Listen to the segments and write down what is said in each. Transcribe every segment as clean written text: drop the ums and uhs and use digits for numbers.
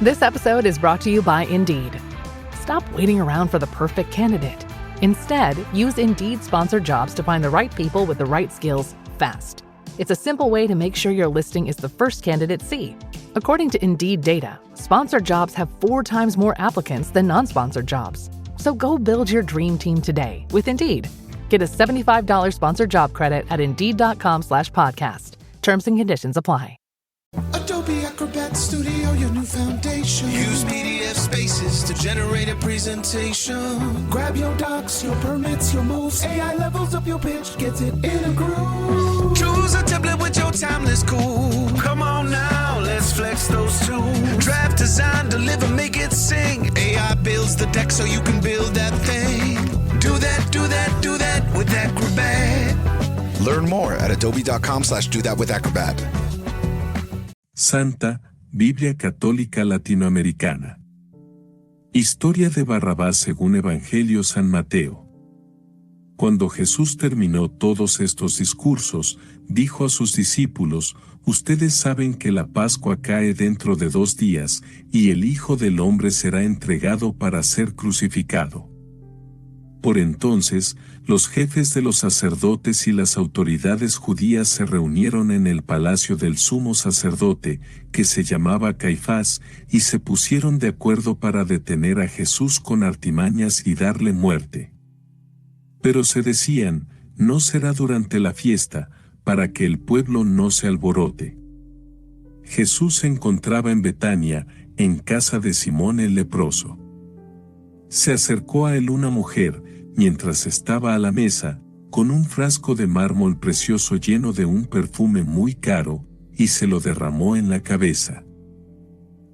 This episode is brought to you by Indeed. Stop waiting around for the perfect candidate. Instead, use Indeed sponsored jobs to find the right people with the right skills fast. It's a simple way to make sure your listing is the first candidates see. According to Indeed data, sponsored jobs have 4 times more applicants than non-sponsored jobs. So go build your dream team today with Indeed. Get a $75 sponsored job credit at Indeed.com/podcast. Terms and conditions apply. Adobe Acrobat Studio, your new foundation. Use PDF spaces to generate a presentation. Grab your docs, your permits, your moves. AI levels up your pitch, gets it in a groove. Choose a template with your timeless cool. Come on now, let's flex those tools. Draft, design, deliver, make it sing. AI builds the deck so you can build that thing. Do that, do that, do that with Acrobat. Learn more at adobe.com/do-that-with-acrobat. Santa, Biblia Católica Latinoamericana. Historia de Barrabás según Evangelio San Mateo. Cuando Jesús terminó todos estos discursos, dijo a sus discípulos: Ustedes saben que la Pascua cae dentro de 2 días, y el Hijo del Hombre será entregado para ser crucificado. Por entonces, los jefes de los sacerdotes y las autoridades judías se reunieron en el palacio del sumo sacerdote, que se llamaba Caifás, y se pusieron de acuerdo para detener a Jesús con artimañas y darle muerte. Pero se decían: no será durante la fiesta, para que el pueblo no se alborote. Jesús se encontraba en Betania, en casa de Simón el leproso. Se acercó a él una mujer, mientras estaba a la mesa, con un frasco de mármol precioso lleno de un perfume muy caro, y se lo derramó en la cabeza.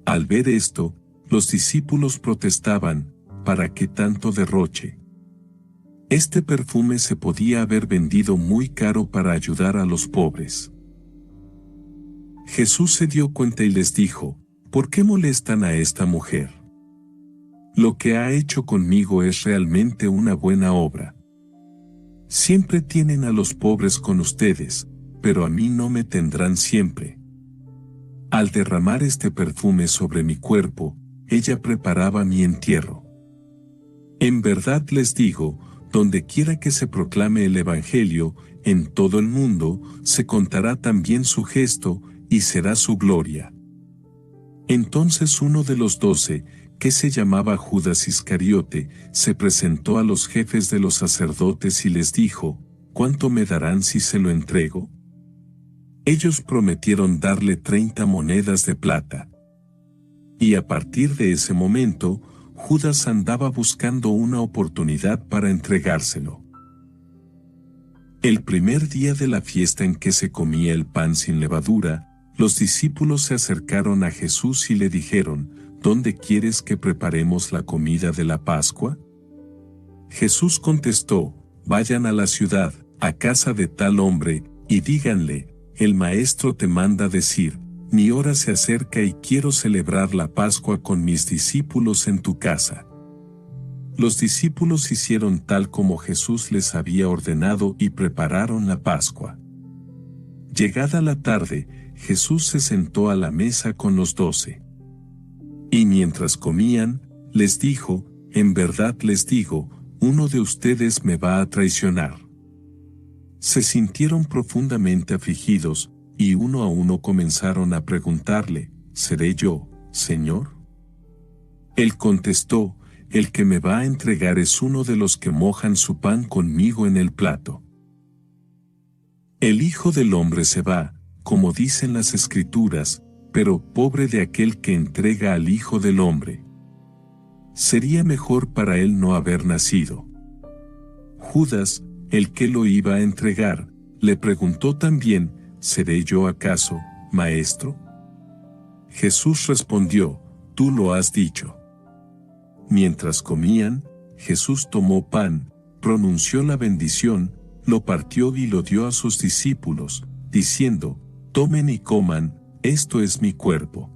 Al ver esto, los discípulos protestaban: ¿para qué tanto derroche? Este perfume se podía haber vendido muy caro para ayudar a los pobres. Jesús se dio cuenta y les dijo: ¿por qué molestan a esta mujer? Lo que ha hecho conmigo es realmente una buena obra. Siempre tienen a los pobres con ustedes, pero a mí no me tendrán siempre. Al derramar este perfume sobre mi cuerpo, ella preparaba mi entierro. En verdad les digo, donde quiera que se proclame el Evangelio, en todo el mundo, se contará también su gesto, y será su gloria. Entonces uno de los 12, que se llamaba Judas Iscariote, se presentó a los jefes de los sacerdotes y les dijo: ¿cuánto me darán si se lo entrego? Ellos prometieron darle 30 monedas de plata. Y a partir de ese momento, Judas andaba buscando una oportunidad para entregárselo. El primer día de la fiesta en que se comía el pan sin levadura, los discípulos se acercaron a Jesús y le dijeron: ¿dónde quieres que preparemos la comida de la Pascua? Jesús contestó: vayan a la ciudad, a casa de tal hombre, y díganle: el Maestro te manda decir, mi hora se acerca y quiero celebrar la Pascua con mis discípulos en tu casa. Los discípulos hicieron tal como Jesús les había ordenado y prepararon la Pascua. Llegada la tarde, Jesús se sentó a la mesa con los 12. Y mientras comían, les dijo: en verdad les digo, uno de ustedes me va a traicionar. Se sintieron profundamente afligidos, y uno a uno comenzaron a preguntarle: ¿seré yo, Señor? Él contestó: el que me va a entregar es uno de los que mojan su pan conmigo en el plato. El Hijo del Hombre se va, como dicen las Escrituras, pero pobre de aquel que entrega al Hijo del Hombre. Sería mejor para él no haber nacido. Judas, el que lo iba a entregar, le preguntó también: ¿seré yo acaso, Maestro? Jesús respondió: tú lo has dicho. Mientras comían, Jesús tomó pan, pronunció la bendición, lo partió y lo dio a sus discípulos, diciendo: tomen y coman, esto es mi cuerpo.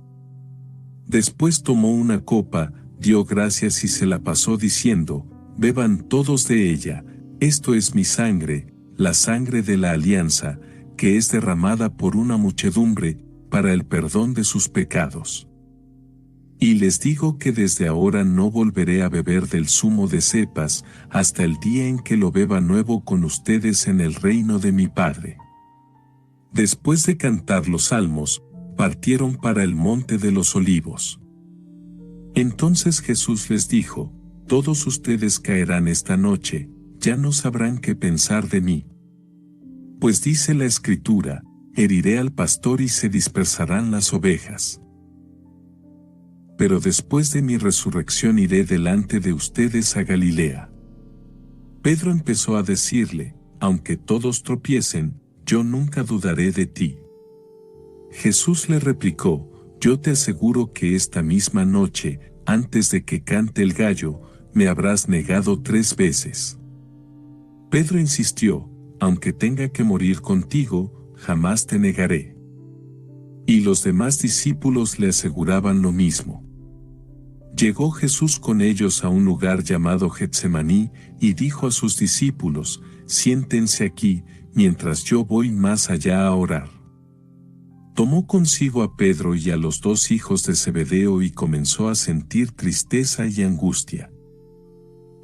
Después tomó una copa, dio gracias y se la pasó diciendo: beban todos de ella, esto es mi sangre, la sangre de la alianza, que es derramada por una muchedumbre, para el perdón de sus pecados. Y les digo que desde ahora no volveré a beber del zumo de cepas hasta el día en que lo beba nuevo con ustedes en el reino de mi Padre. Después de cantar los salmos, partieron para el monte de los olivos. Entonces Jesús les dijo: todos ustedes caerán esta noche, ya no sabrán qué pensar de mí. Pues dice la Escritura: heriré al pastor y se dispersarán las ovejas. Pero después de mi resurrección iré delante de ustedes a Galilea. Pedro empezó a decirle: aunque todos tropiecen, yo nunca dudaré de ti. Jesús le replicó: yo te aseguro que esta misma noche, antes de que cante el gallo, me habrás negado 3 veces. Pedro insistió: aunque tenga que morir contigo, jamás te negaré. Y los demás discípulos le aseguraban lo mismo. Llegó Jesús con ellos a un lugar llamado Getsemaní y dijo a sus discípulos: siéntense aquí, mientras yo voy más allá a orar. Tomó consigo a Pedro y a los 2 hijos de Zebedeo y comenzó a sentir tristeza y angustia.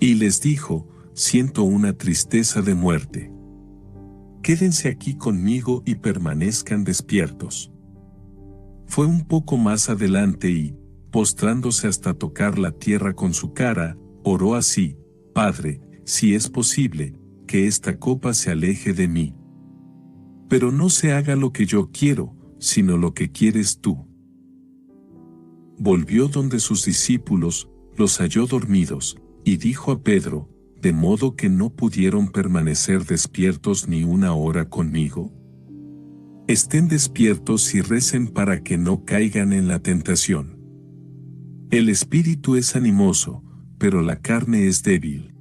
Y les dijo: siento una tristeza de muerte. Quédense aquí conmigo y permanezcan despiertos. Fue un poco más adelante y, postrándose hasta tocar la tierra con su cara, oró así: Padre, si es posible, que esta copa se aleje de mí. Pero no se haga lo que yo quiero, sino lo que quieres tú. Volvió donde sus discípulos, los halló dormidos, y dijo a Pedro: ¿de modo que no pudieron permanecer despiertos ni una hora conmigo? Estén despiertos y recen para que no caigan en la tentación. El espíritu es animoso, pero la carne es débil.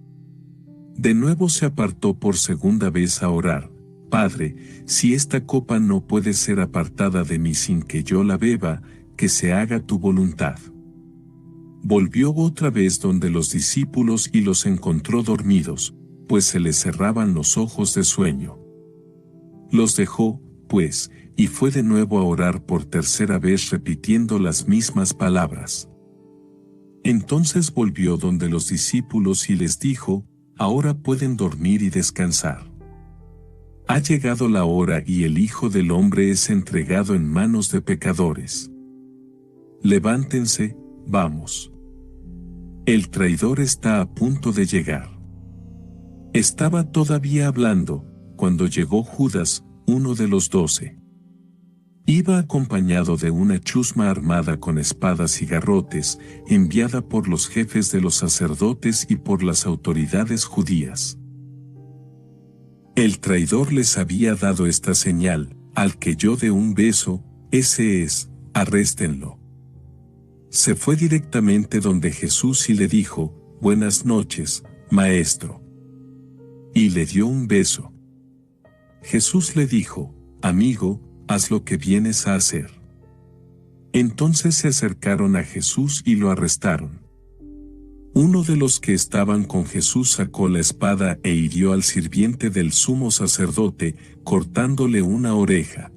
De nuevo se apartó por segunda vez a orar: Padre, si esta copa no puede ser apartada de mí sin que yo la beba, que se haga tu voluntad. Volvió otra vez donde los discípulos y los encontró dormidos, pues se les cerraban los ojos de sueño. Los dejó, pues, y fue de nuevo a orar por tercera vez repitiendo las mismas palabras. Entonces volvió donde los discípulos y les dijo: ahora pueden dormir y descansar. Ha llegado la hora y el Hijo del Hombre es entregado en manos de pecadores. Levántense, vamos. El traidor está a punto de llegar. Estaba todavía hablando, cuando llegó Judas, uno de los 12. Iba acompañado de una chusma armada con espadas y garrotes, enviada por los jefes de los sacerdotes y por las autoridades judías. El traidor les había dado esta señal: al que yo dé un beso, ese es, arréstenlo. Se fue directamente donde Jesús y le dijo: buenas noches, maestro. Y le dio un beso. Jesús le dijo: amigo, haz lo que vienes a hacer. Entonces se acercaron a Jesús y lo arrestaron. Uno de los que estaban con Jesús sacó la espada e hirió al sirviente del sumo sacerdote, cortándole una oreja.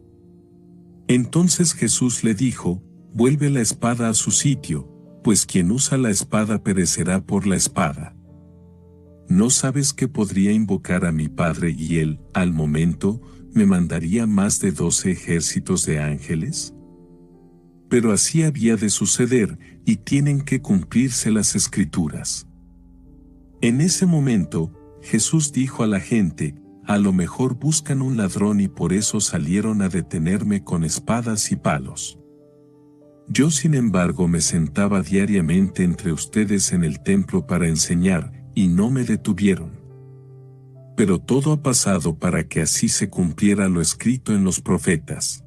Entonces Jesús le dijo: vuelve la espada a su sitio, pues quien usa la espada perecerá por la espada. ¿No sabes que podría invocar a mi Padre y Él, al momento, me mandaría más de 12 ejércitos de ángeles? Pero así había de suceder, y tienen que cumplirse las Escrituras. En ese momento, Jesús dijo a la gente: a lo mejor buscan un ladrón y por eso salieron a detenerme con espadas y palos. Yo sin embargo me sentaba diariamente entre ustedes en el templo para enseñar, y no me detuvieron. Pero todo ha pasado para que así se cumpliera lo escrito en los profetas.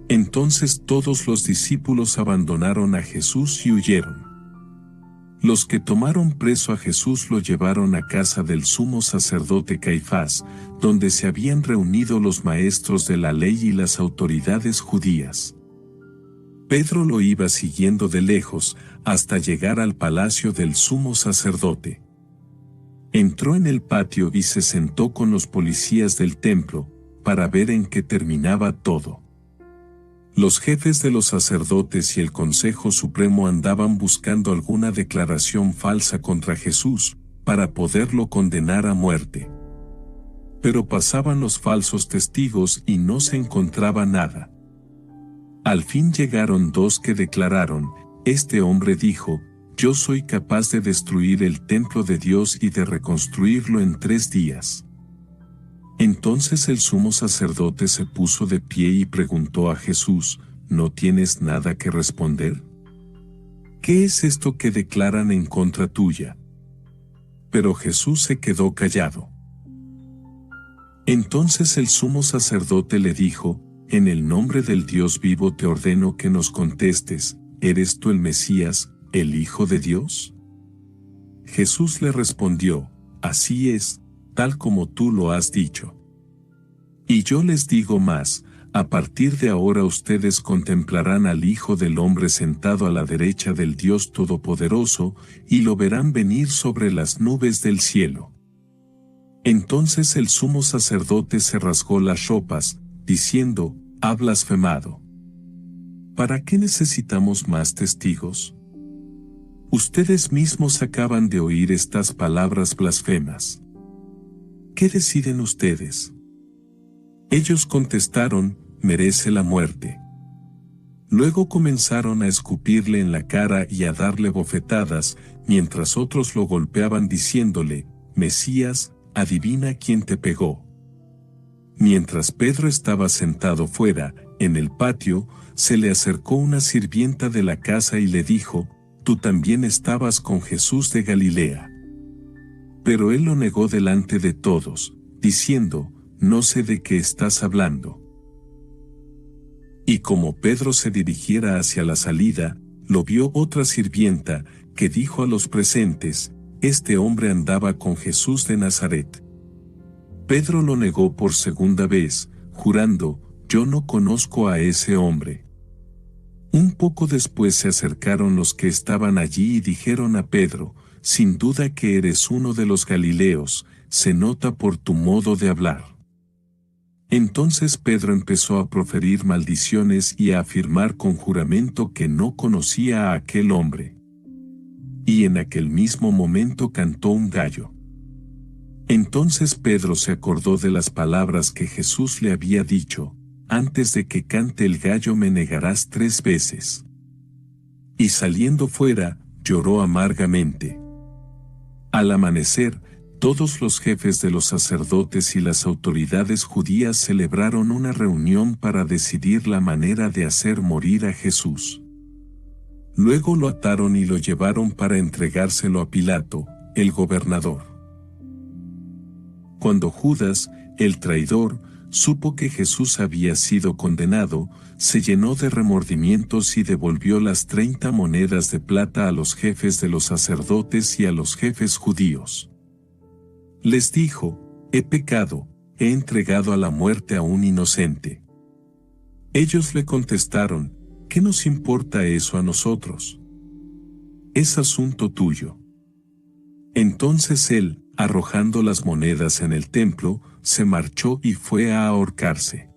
Entonces todos los discípulos abandonaron a Jesús y huyeron. Los que tomaron preso a Jesús lo llevaron a casa del sumo sacerdote Caifás, donde se habían reunido los maestros de la ley y las autoridades judías. Pedro lo iba siguiendo de lejos, hasta llegar al palacio del sumo sacerdote. Entró en el patio y se sentó con los policías del templo, para ver en qué terminaba todo. Los jefes de los sacerdotes y el Consejo Supremo andaban buscando alguna declaración falsa contra Jesús, para poderlo condenar a muerte. Pero pasaban los falsos testigos y no se encontraba nada. Al fin llegaron dos que declararon: este hombre dijo, yo soy capaz de destruir el templo de Dios y de reconstruirlo en 3 días. Entonces el sumo sacerdote se puso de pie y preguntó a Jesús: ¿no tienes nada que responder? ¿Qué es esto que declaran en contra tuya? Pero Jesús se quedó callado. Entonces el sumo sacerdote le dijo: en el nombre del Dios vivo te ordeno que nos contestes, ¿eres tú el Mesías, el Hijo de Dios? Jesús le respondió: así es, tal como tú lo has dicho. Y yo les digo más, a partir de ahora ustedes contemplarán al Hijo del Hombre sentado a la derecha del Dios Todopoderoso, y lo verán venir sobre las nubes del cielo. Entonces el sumo sacerdote se rasgó las ropas, diciendo: ha blasfemado. ¿Para qué necesitamos más testigos? Ustedes mismos acaban de oír estas palabras blasfemas. ¿Qué deciden ustedes? Ellos contestaron: merece la muerte. Luego comenzaron a escupirle en la cara y a darle bofetadas, mientras otros lo golpeaban diciéndole: Mesías, adivina quién te pegó. Mientras Pedro estaba sentado fuera, en el patio, se le acercó una sirvienta de la casa y le dijo: tú también estabas con Jesús de Galilea. Pero él lo negó delante de todos, diciendo: no sé de qué estás hablando. Y como Pedro se dirigiera hacia la salida, lo vio otra sirvienta, que dijo a los presentes: este hombre andaba con Jesús de Nazaret. Pedro lo negó por segunda vez, jurando: yo no conozco a ese hombre. Un poco después se acercaron los que estaban allí y dijeron a Pedro: sin duda que eres uno de los Galileos, se nota por tu modo de hablar. Entonces Pedro empezó a proferir maldiciones y a afirmar con juramento que no conocía a aquel hombre. Y en aquel mismo momento cantó un gallo. Entonces Pedro se acordó de las palabras que Jesús le había dicho: antes de que cante el gallo me negarás 3 veces. Y saliendo fuera, lloró amargamente. Al amanecer, todos los jefes de los sacerdotes y las autoridades judías celebraron una reunión para decidir la manera de hacer morir a Jesús. Luego lo ataron y lo llevaron para entregárselo a Pilato, el gobernador. Cuando Judas, el traidor, supo que Jesús había sido condenado, se llenó de remordimientos y devolvió las 30 monedas de plata a los jefes de los sacerdotes y a los jefes judíos. Les dijo: he pecado, he entregado a la muerte a un inocente. Ellos le contestaron: ¿qué nos importa eso a nosotros? Es asunto tuyo. Entonces él, arrojando las monedas en el templo, se marchó y fue a ahorcarse.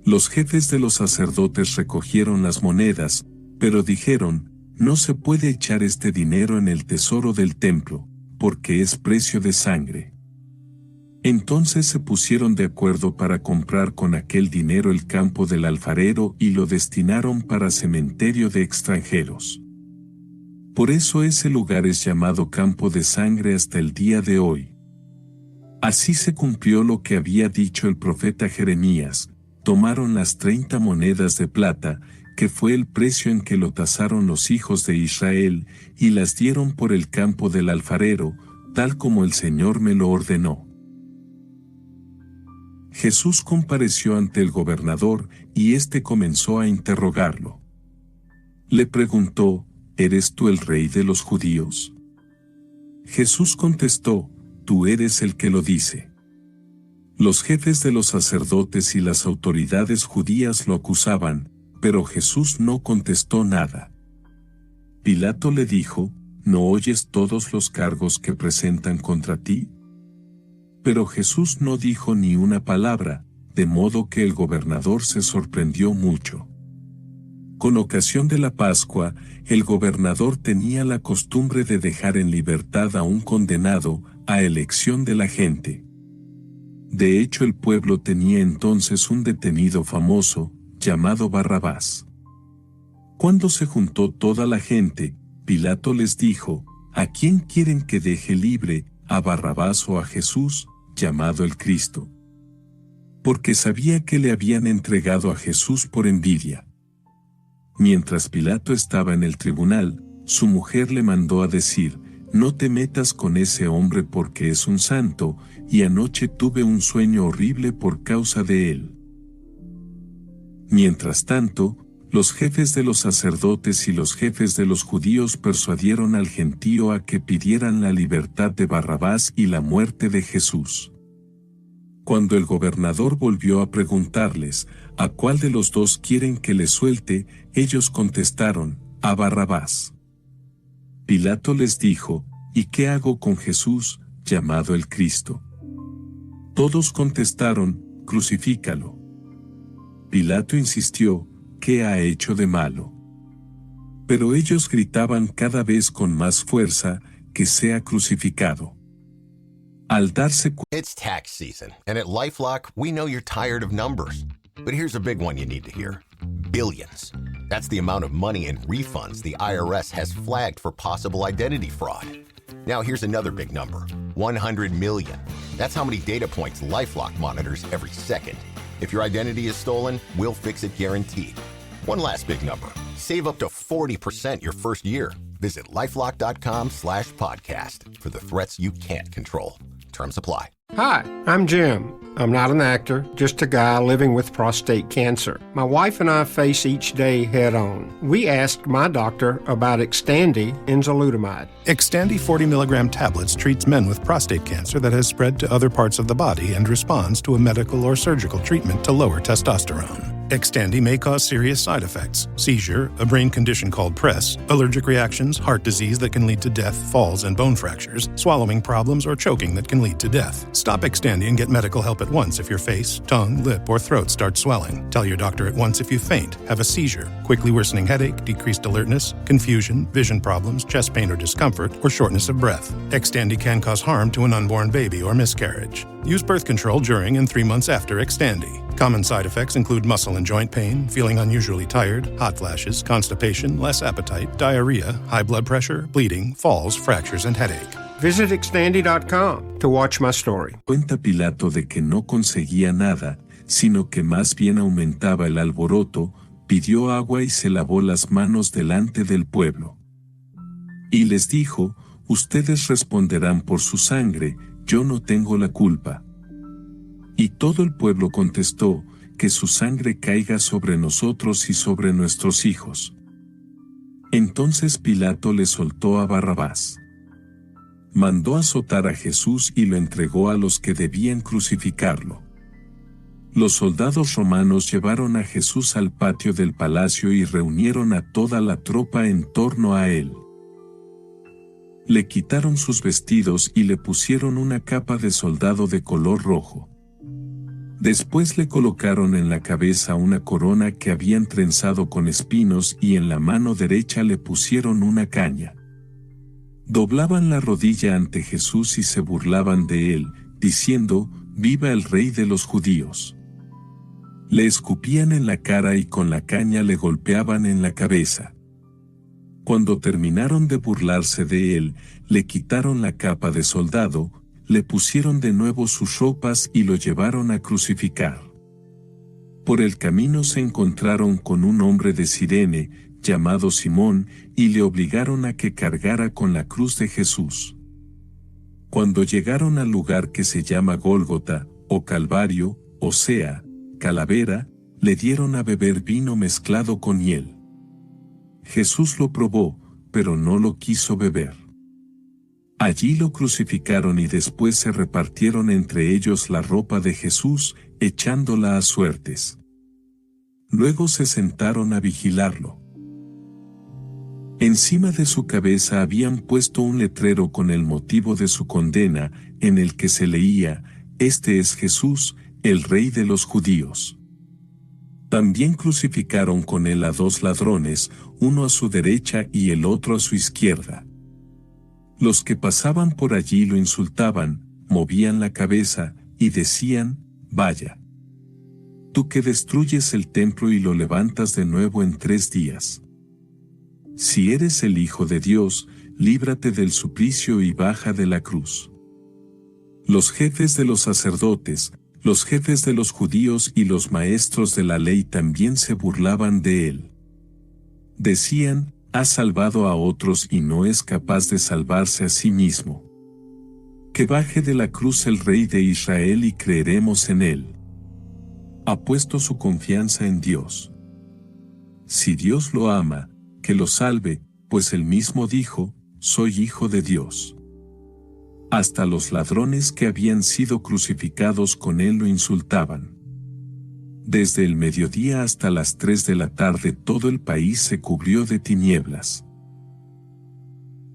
Los jefes de los sacerdotes recogieron las monedas, pero dijeron: no se puede echar este dinero en el tesoro del templo, porque es precio de sangre. Entonces se pusieron de acuerdo para comprar con aquel dinero el campo del alfarero y lo destinaron para cementerio de extranjeros. Por eso ese lugar es llamado Campo de Sangre hasta el día de hoy. Así se cumplió lo que había dicho el profeta Jeremías: tomaron las 30 monedas de plata, que fue el precio en que lo tasaron los hijos de Israel, y las dieron por el campo del alfarero, tal como el Señor me lo ordenó. Jesús compareció ante el gobernador, y éste comenzó a interrogarlo. Le preguntó: ¿eres tú el rey de los judíos? Jesús contestó: tú eres el que lo dice. Los jefes de los sacerdotes y las autoridades judías lo acusaban, pero Jesús no contestó nada. Pilato le dijo: ¿no oyes todos los cargos que presentan contra ti? Pero Jesús no dijo ni una palabra, de modo que el gobernador se sorprendió mucho. Con ocasión de la Pascua, el gobernador tenía la costumbre de dejar en libertad a un condenado, a elección de la gente. De hecho, el pueblo tenía entonces un detenido famoso, llamado Barrabás. Cuando se juntó toda la gente, Pilato les dijo: ¿A quién quieren que deje libre, a Barrabás o a Jesús, llamado el Cristo? Porque sabía que le habían entregado a Jesús por envidia. Mientras Pilato estaba en el tribunal, su mujer le mandó a decir: no te metas con ese hombre porque es un santo, y anoche tuve un sueño horrible por causa de él. Mientras tanto, los jefes de los sacerdotes y los jefes de los judíos persuadieron al gentío a que pidieran la libertad de Barrabás y la muerte de Jesús. Cuando el gobernador volvió a preguntarles: ¿a cuál de los dos quieren que le suelte?, ellos contestaron: a Barrabás. Pilato les dijo: ¿y qué hago con Jesús, llamado el Cristo? Todos contestaron: crucifícalo. Pilato insistió: ¿qué ha hecho de malo? Pero ellos gritaban cada vez con más fuerza: que sea crucificado. Al darse cuenta. It's tax season, and at LifeLock, we know you're tired of numbers. But here's a big one you need to hear. Billions. That's the amount of money in refunds the IRS has flagged for possible identity fraud. Now here's another big number. 100 million. That's how many data points LifeLock monitors every second. If your identity is stolen, we'll fix it guaranteed. One last big number. Save up to 40% your first year. Visit LifeLock.com/podcast for the threats you can't control. Terms apply. Hi, I'm Jim. I'm not an actor, just a guy living with prostate cancer. My wife and I face each day head on. We asked my doctor about Xtandi enzalutamide. Xtandi 40 milligram tablets treats men with prostate cancer that has spread to other parts of the body and responds to a medical or surgical treatment to lower testosterone. Xtandi may cause serious side effects: seizure, a brain condition called PRESS, allergic reactions, heart disease that can lead to death, falls and bone fractures, swallowing problems, or choking that can lead to death. Stop Xtandi and get medical help at once if your face, tongue, lip, or throat start swelling. Tell your doctor at once if you faint, have a seizure, quickly worsening headache, decreased alertness, confusion, vision problems, chest pain or discomfort, or shortness of breath. Xtandi can cause harm to an unborn baby or miscarriage. Use birth control during and 3 months after Xtandi. Common side effects include muscle and joint pain, feeling unusually tired, hot flashes, constipation, less appetite, diarrhea, high blood pressure, bleeding, falls, fractures, and headache. Visit Xtandi.com to watch my story. Cuenta Pilato de que no conseguía nada, sino que más bien aumentaba el alboroto, pidió agua y se lavó las manos delante del pueblo. Y les dijo: ustedes responderán por su sangre, yo no tengo la culpa. Y todo el pueblo contestó: que su sangre caiga sobre nosotros y sobre nuestros hijos. Entonces Pilato le soltó a Barrabás. Mandó azotar a Jesús y lo entregó a los que debían crucificarlo. Los soldados romanos llevaron a Jesús al patio del palacio y reunieron a toda la tropa en torno a él. Le quitaron sus vestidos y le pusieron una capa de soldado de color rojo. Después le colocaron en la cabeza una corona que habían trenzado con espinos y en la mano derecha le pusieron una caña. Doblaban la rodilla ante Jesús y se burlaban de él, diciendo: «¡Viva el Rey de los Judíos!». Le escupían en la cara y con la caña le golpeaban en la cabeza. Cuando terminaron de burlarse de él, le quitaron la capa de soldado, le pusieron de nuevo sus ropas y lo llevaron a crucificar. Por el camino se encontraron con un hombre de Cirene, llamado Simón, y le obligaron a que cargara con la cruz de Jesús. Cuando llegaron al lugar que se llama Gólgota, o Calvario, o sea, calavera, le dieron a beber vino mezclado con hiel. Jesús lo probó, pero no lo quiso beber. Allí lo crucificaron y después se repartieron entre ellos la ropa de Jesús, echándola a suertes. Luego se sentaron a vigilarlo. Encima de su cabeza habían puesto un letrero con el motivo de su condena, en el que se leía: «Este es Jesús, el Rey de los Judíos». También crucificaron con él a 2 ladrones, uno a su derecha y el otro a su izquierda. Los que pasaban por allí lo insultaban, movían la cabeza, y decían: «Vaya, tú que destruyes el templo y lo levantas de nuevo en 3 días. Si eres el Hijo de Dios, líbrate del suplicio y baja de la cruz». Los jefes de los sacerdotes, los jefes de los judíos y los maestros de la ley también se burlaban de él. Decían: «Ha salvado a otros y no es capaz de salvarse a sí mismo. Que baje de la cruz el Rey de Israel y creeremos en él». Ha puesto su confianza en Dios. Si Dios lo ama, que lo salve, pues él mismo dijo: «Soy hijo de Dios». Hasta los ladrones que habían sido crucificados con él lo insultaban. Desde el mediodía hasta las 3 de la tarde todo el país se cubrió de tinieblas.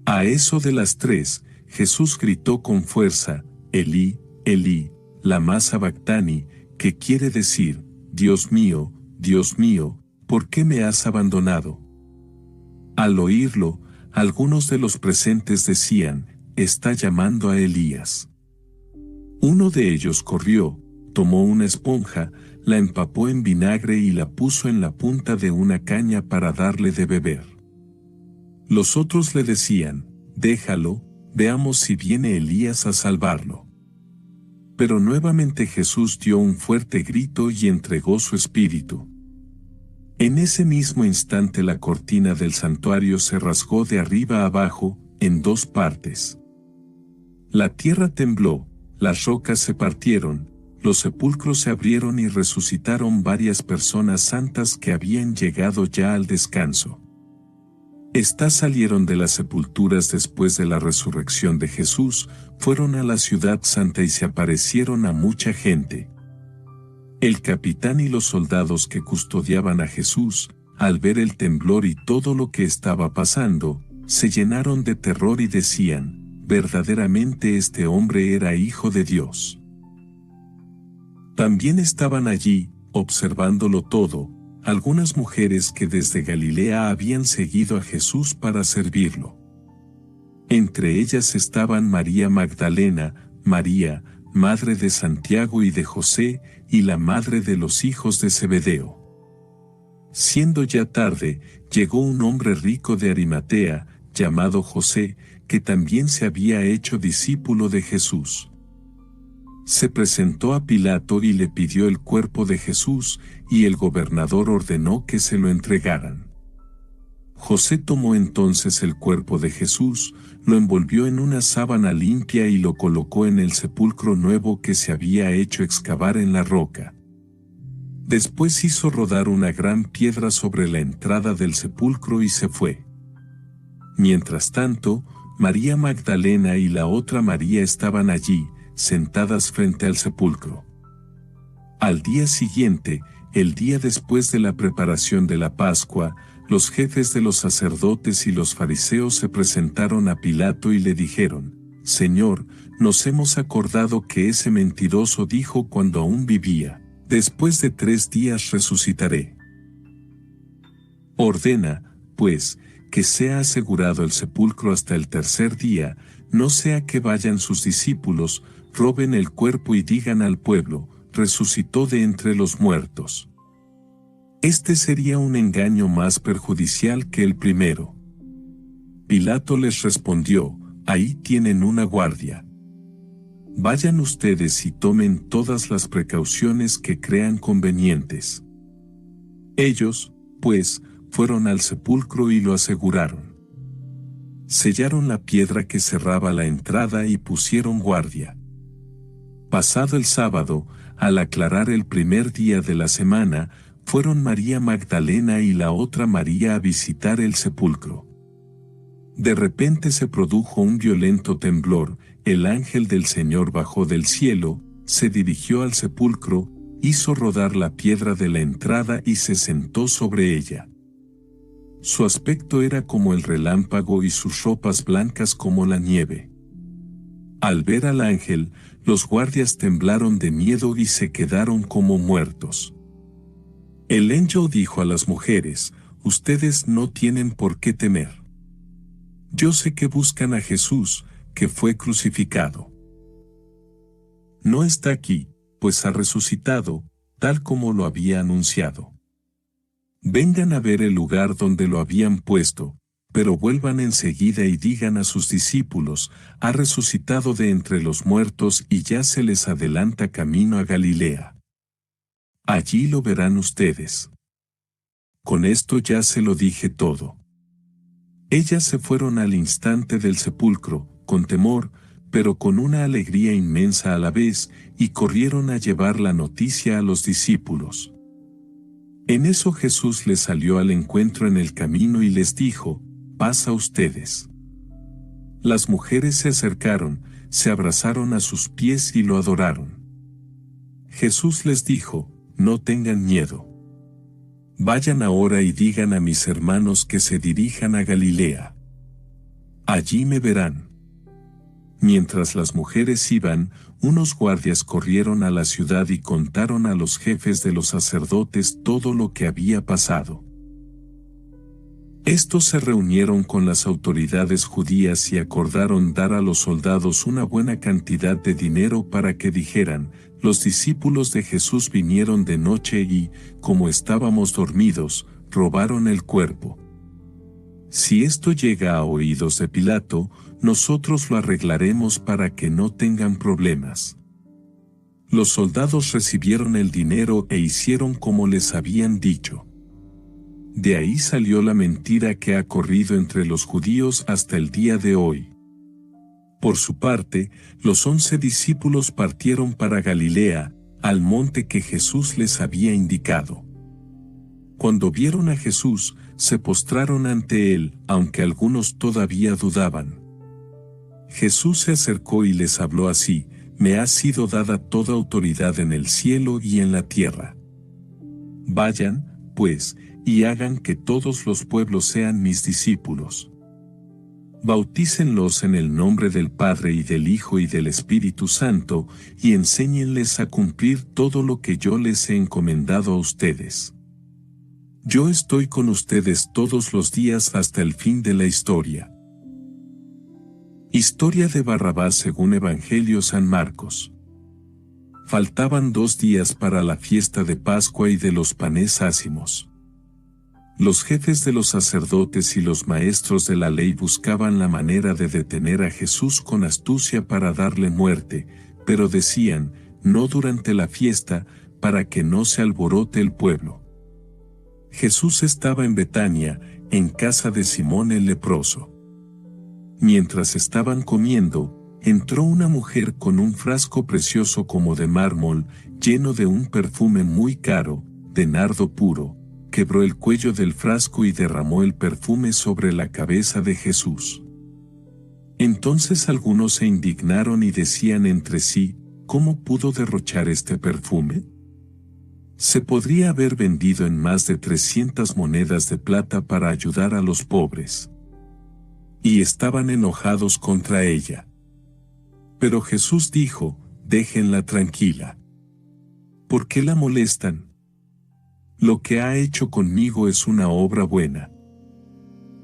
A eso de las 3, Jesús gritó con fuerza: «Elí, Elí, lama sabactani», que quiere decir: Dios mío, ¿por qué me has abandonado? Al oírlo, algunos de los presentes decían: «Está llamando a Elías». Uno de ellos corrió, tomó una esponja, la empapó en vinagre y la puso en la punta de una caña para darle de beber. Los otros le decían: «Déjalo, veamos si viene Elías a salvarlo». Pero nuevamente Jesús dio un fuerte grito y entregó su espíritu. En ese mismo instante la cortina del santuario se rasgó de arriba a abajo, en 2 partes. La tierra tembló, las rocas se partieron, los sepulcros se abrieron y resucitaron varias personas santas que habían llegado ya al descanso. Estas salieron de las sepulturas después de la resurrección de Jesús, fueron a la ciudad santa y se aparecieron a mucha gente. El capitán y los soldados que custodiaban a Jesús, al ver el temblor y todo lo que estaba pasando, se llenaron de terror y decían: «Verdaderamente este hombre era hijo de Dios». También estaban allí, observándolo todo, algunas mujeres que desde Galilea habían seguido a Jesús para servirlo. Entre ellas estaban María Magdalena, María, madre de Santiago y de José, y la madre de los hijos de Zebedeo. Siendo ya tarde, llegó un hombre rico de Arimatea, llamado José, que también se había hecho discípulo de Jesús. Se presentó a Pilato y le pidió el cuerpo de Jesús, y el gobernador ordenó que se lo entregaran. José tomó entonces el cuerpo de Jesús, lo envolvió en una sábana limpia y lo colocó en el sepulcro nuevo que se había hecho excavar en la roca. Después hizo rodar una gran piedra sobre la entrada del sepulcro y se fue. Mientras tanto, María Magdalena y la otra María estaban allí, sentadas frente al sepulcro. Al día siguiente, el día después de la preparación de la Pascua, los jefes de los sacerdotes y los fariseos se presentaron a Pilato y le dijeron: «Señor, nos hemos acordado que ese mentiroso dijo cuando aún vivía: después de 3 días resucitaré. Ordena, pues, que sea asegurado el sepulcro hasta el 3er día, no sea que vayan sus discípulos, roben el cuerpo y digan al pueblo: resucitó de entre los muertos». Este sería un engaño más perjudicial que el primero. Pilato les respondió: «Ahí tienen una guardia. Vayan ustedes y tomen todas las precauciones que crean convenientes». Ellos, pues, fueron al sepulcro y lo aseguraron. Sellaron la piedra que cerraba la entrada y pusieron guardia. Pasado el sábado, al aclarar el primer día de la semana, fueron María Magdalena y la otra María a visitar el sepulcro. De repente se produjo un violento temblor, el ángel del Señor bajó del cielo, se dirigió al sepulcro, hizo rodar la piedra de la entrada y se sentó sobre ella. Su aspecto era como el relámpago y sus ropas blancas como la nieve. Al ver al ángel, los guardias temblaron de miedo y se quedaron como muertos. El ángel dijo a las mujeres: ustedes no tienen por qué temer. Yo sé que buscan a Jesús, que fue crucificado. No está aquí, pues ha resucitado, tal como lo había anunciado. Vengan a ver el lugar donde lo habían puesto, pero vuelvan enseguida y digan a sus discípulos: ha resucitado de entre los muertos y ya se les adelanta camino a Galilea. Allí lo verán ustedes. Con esto ya se lo dije todo. Ellas se fueron al instante del sepulcro, con temor, pero con una alegría inmensa a la vez, y corrieron a llevar la noticia a los discípulos. En eso Jesús les salió al encuentro en el camino y les dijo: paz a ustedes. Las mujeres se acercaron, se abrazaron a sus pies y lo adoraron. Jesús les dijo: no tengan miedo. Vayan ahora y digan a mis hermanos que se dirijan a Galilea. Allí me verán. Mientras las mujeres iban, unos guardias corrieron a la ciudad y contaron a los jefes de los sacerdotes todo lo que había pasado. Estos se reunieron con las autoridades judías y acordaron dar a los soldados una buena cantidad de dinero para que dijeran: los discípulos de Jesús vinieron de noche y, como estábamos dormidos, robaron el cuerpo. Si esto llega a oídos de Pilato, nosotros lo arreglaremos para que no tengan problemas. Los soldados recibieron el dinero e hicieron como les habían dicho. De ahí salió la mentira que ha corrido entre los judíos hasta el día de hoy. Por su parte, los 11 discípulos partieron para Galilea, al monte que Jesús les había indicado. Cuando vieron a Jesús, se postraron ante él, aunque algunos todavía dudaban. Jesús se acercó y les habló así: me ha sido dada toda autoridad en el cielo y en la tierra. Vayan, pues, y hagan que todos los pueblos sean mis discípulos. Bautícenlos en el nombre del Padre y del Hijo y del Espíritu Santo, y enséñenles a cumplir todo lo que yo les he encomendado a ustedes. Yo estoy con ustedes todos los días hasta el fin de la historia. Historia de Barrabás según Evangelio San Marcos. Faltaban 2 días para la fiesta de Pascua y de los panes ácimos. Los jefes de los sacerdotes y los maestros de la ley buscaban la manera de detener a Jesús con astucia para darle muerte, pero decían: no durante la fiesta, para que no se alborote el pueblo. Jesús estaba en Betania, en casa de Simón el leproso. Mientras estaban comiendo, entró una mujer con un frasco precioso como de mármol, lleno de un perfume muy caro, de nardo puro. Quebró el cuello del frasco y derramó el perfume sobre la cabeza de Jesús. Entonces algunos se indignaron y decían entre sí: ¿cómo pudo derrochar este perfume? Se podría haber vendido en más de 300 monedas de plata para ayudar a los pobres. Y estaban enojados contra ella. Pero Jesús dijo: déjenla tranquila. ¿Por qué la molestan? Lo que ha hecho conmigo es una obra buena.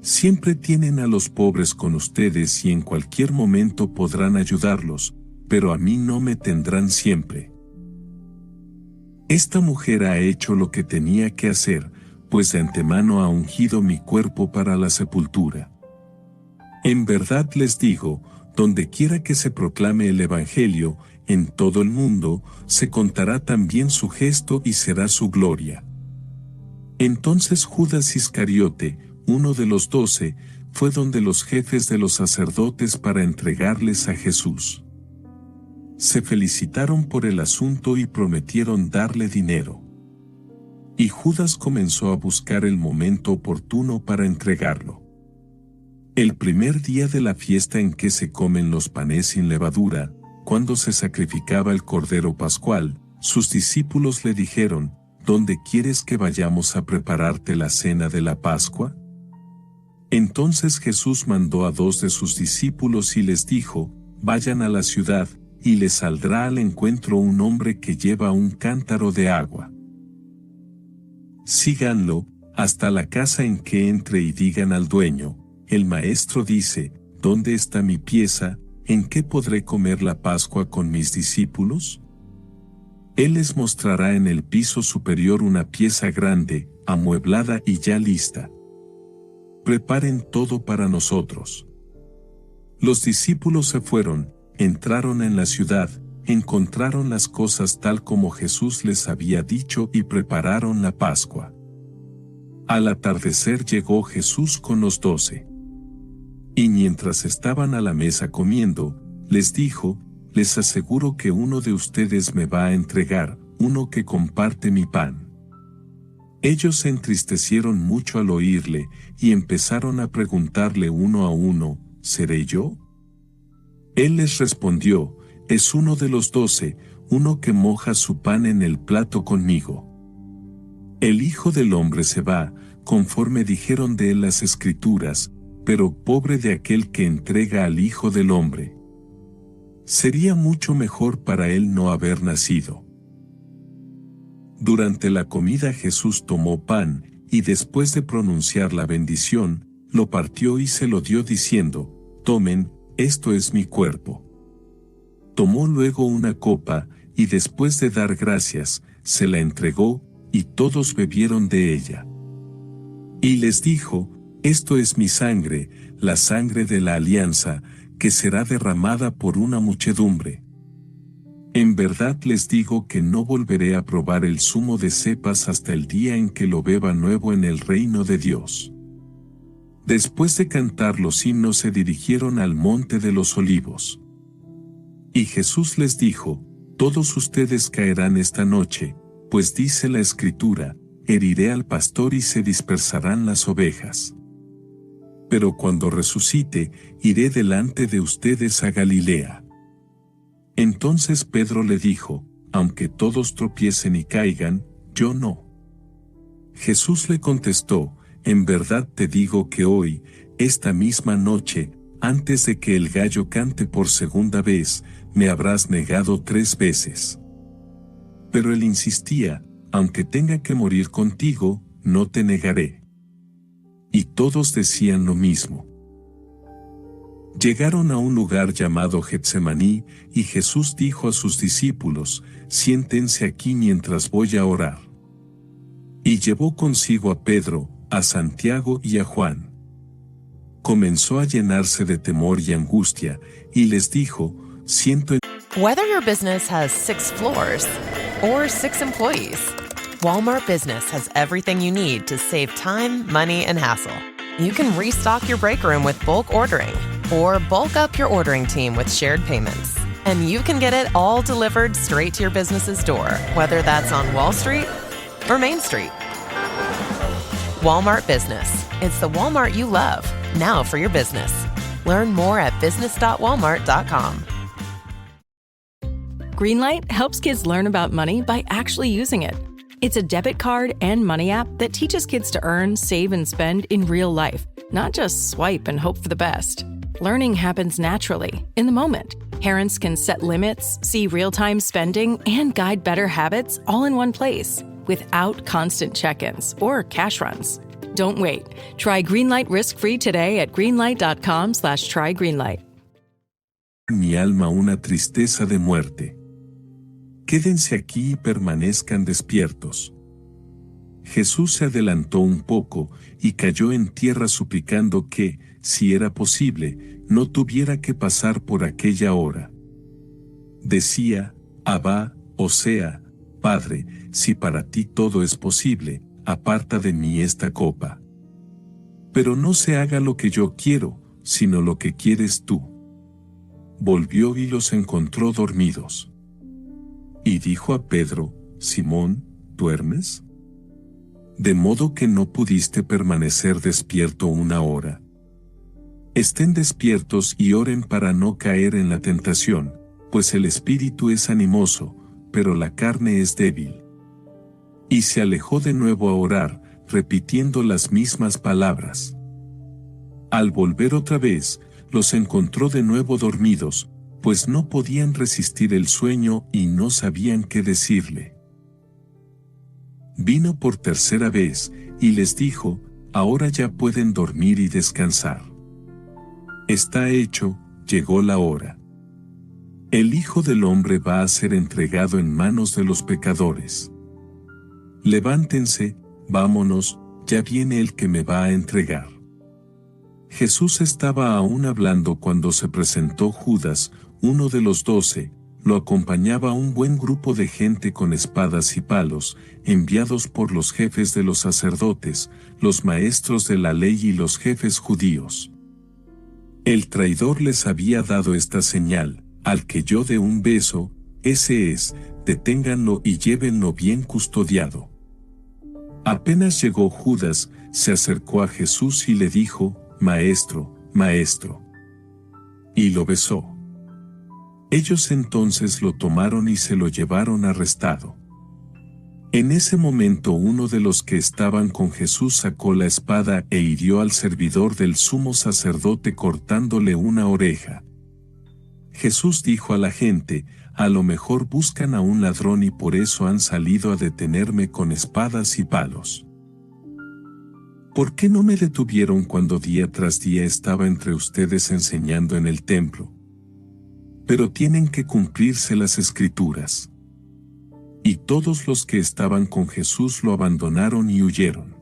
Siempre tienen a los pobres con ustedes y en cualquier momento podrán ayudarlos, pero a mí no me tendrán siempre. Esta mujer ha hecho lo que tenía que hacer, pues de antemano ha ungido mi cuerpo para la sepultura. En verdad les digo, donde quiera que se proclame el Evangelio, en todo el mundo, se contará también su gesto y será su gloria. Entonces Judas Iscariote, uno de los 12, fue donde los jefes de los sacerdotes para entregarles a Jesús. Se felicitaron por el asunto y prometieron darle dinero. Y Judas comenzó a buscar el momento oportuno para entregarlo. El primer día de la fiesta en que se comen los panes sin levadura, cuando se sacrificaba el Cordero Pascual, sus discípulos le dijeron: ¿dónde quieres que vayamos a prepararte la cena de la Pascua? Entonces Jesús mandó a 2 de sus discípulos y les dijo: vayan a la ciudad, y les saldrá al encuentro un hombre que lleva un cántaro de agua. síganlo, hasta la casa en que entre y digan al dueño, el maestro dice, ¿dónde está mi pieza? ¿En qué podré comer la Pascua con mis discípulos? Él les mostrará en el piso superior una pieza grande, amueblada y ya lista. Preparen todo para nosotros. Los discípulos se fueron, entraron en la ciudad, encontraron las cosas tal como Jesús les había dicho y prepararon la Pascua. Al atardecer llegó Jesús con los 12. Y mientras estaban a la mesa comiendo, les dijo, les aseguro que uno de ustedes me va a entregar, uno que comparte mi pan. Ellos se entristecieron mucho al oírle, y empezaron a preguntarle uno a uno, ¿seré yo? Él les respondió, es uno de los 12, uno que moja su pan en el plato conmigo. El Hijo del Hombre se va, conforme dijeron de él las Escrituras, pero pobre de aquel que entrega al Hijo del Hombre. Sería mucho mejor para él no haber nacido. Durante la comida Jesús tomó pan, y después de pronunciar la bendición, lo partió y se lo dio diciendo, tomen, esto es mi cuerpo. Tomó luego una copa, y después de dar gracias, se la entregó, y todos bebieron de ella. Y les dijo, esto es mi sangre, la sangre de la alianza, que será derramada por una muchedumbre. En verdad les digo que no volveré a probar el zumo de cepas hasta el día en que lo beba nuevo en el reino de Dios. Después de cantar los himnos se dirigieron al monte de los olivos. Y Jesús les dijo, todos ustedes caerán esta noche, pues dice la Escritura, heriré al pastor y se dispersarán las ovejas. Pero cuando resucite, iré delante de ustedes a Galilea. Entonces Pedro le dijo, aunque todos tropiecen y caigan, yo no. Jesús le contestó, en verdad te digo que hoy, esta misma noche, antes de que el gallo cante por segunda vez, me habrás negado 3 veces. Pero él insistía, aunque tenga que morir contigo, no te negaré. Y todos decían lo mismo. Llegaron a un lugar llamado Getsemaní, y Jesús dijo a sus discípulos, siéntense aquí mientras voy a orar. Y llevó consigo a Pedro, a Santiago y a Juan. Comenzó a llenarse de temor y angustia, y les dijo, siento en... Whether your business has 6 floors or 6 employees, Walmart Business has everything you need to save time, money, and hassle. You can restock your break room with bulk ordering, or bulk up your ordering team with shared payments. And you can get it all delivered straight to your business's door, whether that's on Wall Street or Main Street. Walmart Business. It's the Walmart you love, now for your business. Learn more at business.walmart.com. Greenlight helps kids learn about money by actually using it. It's a debit card and money app that teaches kids to earn, save, and spend in real life, not just swipe and hope for the best. Learning happens naturally, in the moment. Parents can set limits, see real-time spending, and guide better habits all in one place, without constant check-ins or cash runs. Don't wait. Try Greenlight risk-free today at greenlight.com/trygreenlight. Mi alma una tristeza de muerte. Quédense aquí y permanezcan despiertos. Jesús se adelantó un poco y cayó en tierra suplicando que, si era posible, no tuviera que pasar por aquella hora. Decía, Abba, o sea, Padre, si para ti todo es posible, aparta de mí esta copa. Pero no se haga lo que yo quiero, sino lo que quieres tú. Volvió y los encontró dormidos. Y dijo a Pedro, Simón, ¿duermes? ¿De modo que no pudiste permanecer despierto una hora? Estén despiertos y oren para no caer en la tentación, pues el espíritu es animoso, pero la carne es débil. Y se alejó de nuevo a orar, repitiendo las mismas palabras. Al volver otra vez, los encontró de nuevo dormidos, pues no podían resistir el sueño y no sabían qué decirle. Vino por tercera vez, y les dijo, ahora ya pueden dormir y descansar. Está hecho, llegó la hora. El Hijo del Hombre va a ser entregado en manos de los pecadores. Levántense, vámonos, ya viene el que me va a entregar. Jesús estaba aún hablando cuando se presentó Judas, uno de los 12, lo acompañaba un buen grupo de gente con espadas y palos, enviados por los jefes de los sacerdotes, los maestros de la ley y los jefes judíos. El traidor les había dado esta señal: al que yo dé un beso, ese es, deténganlo y llévenlo bien custodiado. Apenas llegó Judas, se acercó a Jesús y le dijo, Maestro, Maestro. Y lo besó. Ellos entonces lo tomaron y se lo llevaron arrestado. En ese momento uno de los que estaban con Jesús sacó la espada e hirió al servidor del sumo sacerdote cortándole una oreja. Jesús dijo a la gente, a lo mejor buscan a un ladrón y por eso han salido a detenerme con espadas y palos. ¿Por qué no me detuvieron cuando día tras día estaba entre ustedes enseñando en el templo? Pero tienen que cumplirse las Escrituras. Y todos los que estaban con Jesús lo abandonaron y huyeron.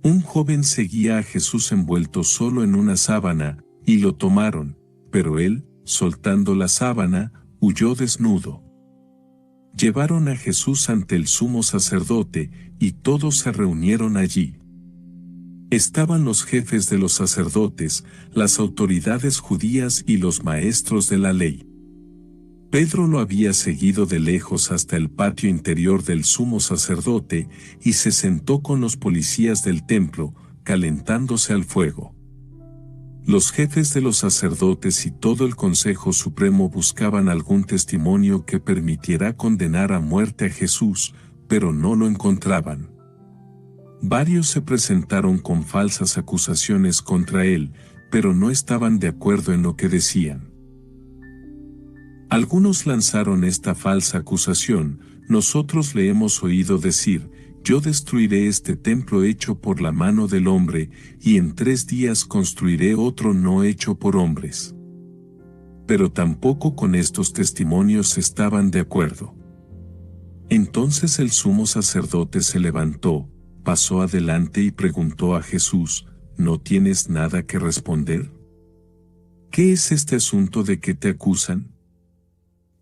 Un joven seguía a Jesús envuelto solo en una sábana, y lo tomaron, pero él, soltando la sábana, huyó desnudo. Llevaron a Jesús ante el sumo sacerdote, y todos se reunieron allí. Estaban los jefes de los sacerdotes, las autoridades judías y los maestros de la ley. Pedro lo había seguido de lejos hasta el patio interior del sumo sacerdote y se sentó con los policías del templo, calentándose al fuego. Los jefes de los sacerdotes y todo el Consejo Supremo buscaban algún testimonio que permitiera condenar a muerte a Jesús, pero no lo encontraban. Varios se presentaron con falsas acusaciones contra él, pero no estaban de acuerdo en lo que decían. Algunos lanzaron esta falsa acusación: nosotros le hemos oído decir, yo destruiré este templo hecho por la mano del hombre, y en 3 días construiré otro no hecho por hombres. Pero tampoco con estos testimonios estaban de acuerdo. Entonces el sumo sacerdote se levantó, pasó adelante y preguntó a Jesús, ¿no tienes nada que responder? ¿Qué es este asunto de que te acusan?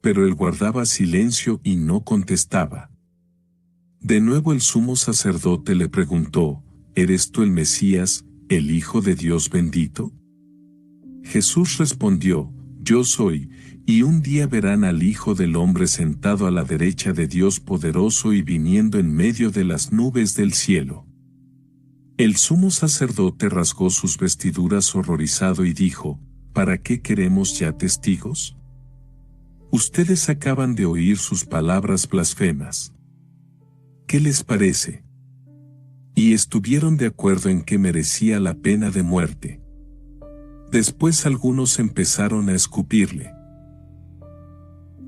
Pero él guardaba silencio y no contestaba. De nuevo el sumo sacerdote le preguntó, ¿eres tú el Mesías, el Hijo de Dios bendito? Jesús respondió, yo soy, y un día verán al Hijo del Hombre sentado a la derecha de Dios poderoso y viniendo en medio de las nubes del cielo. El sumo sacerdote rasgó sus vestiduras horrorizado y dijo, ¿para qué queremos ya testigos? Ustedes acaban de oír sus palabras blasfemas. ¿Qué les parece? Y estuvieron de acuerdo en que merecía la pena de muerte. Después algunos empezaron a escupirle.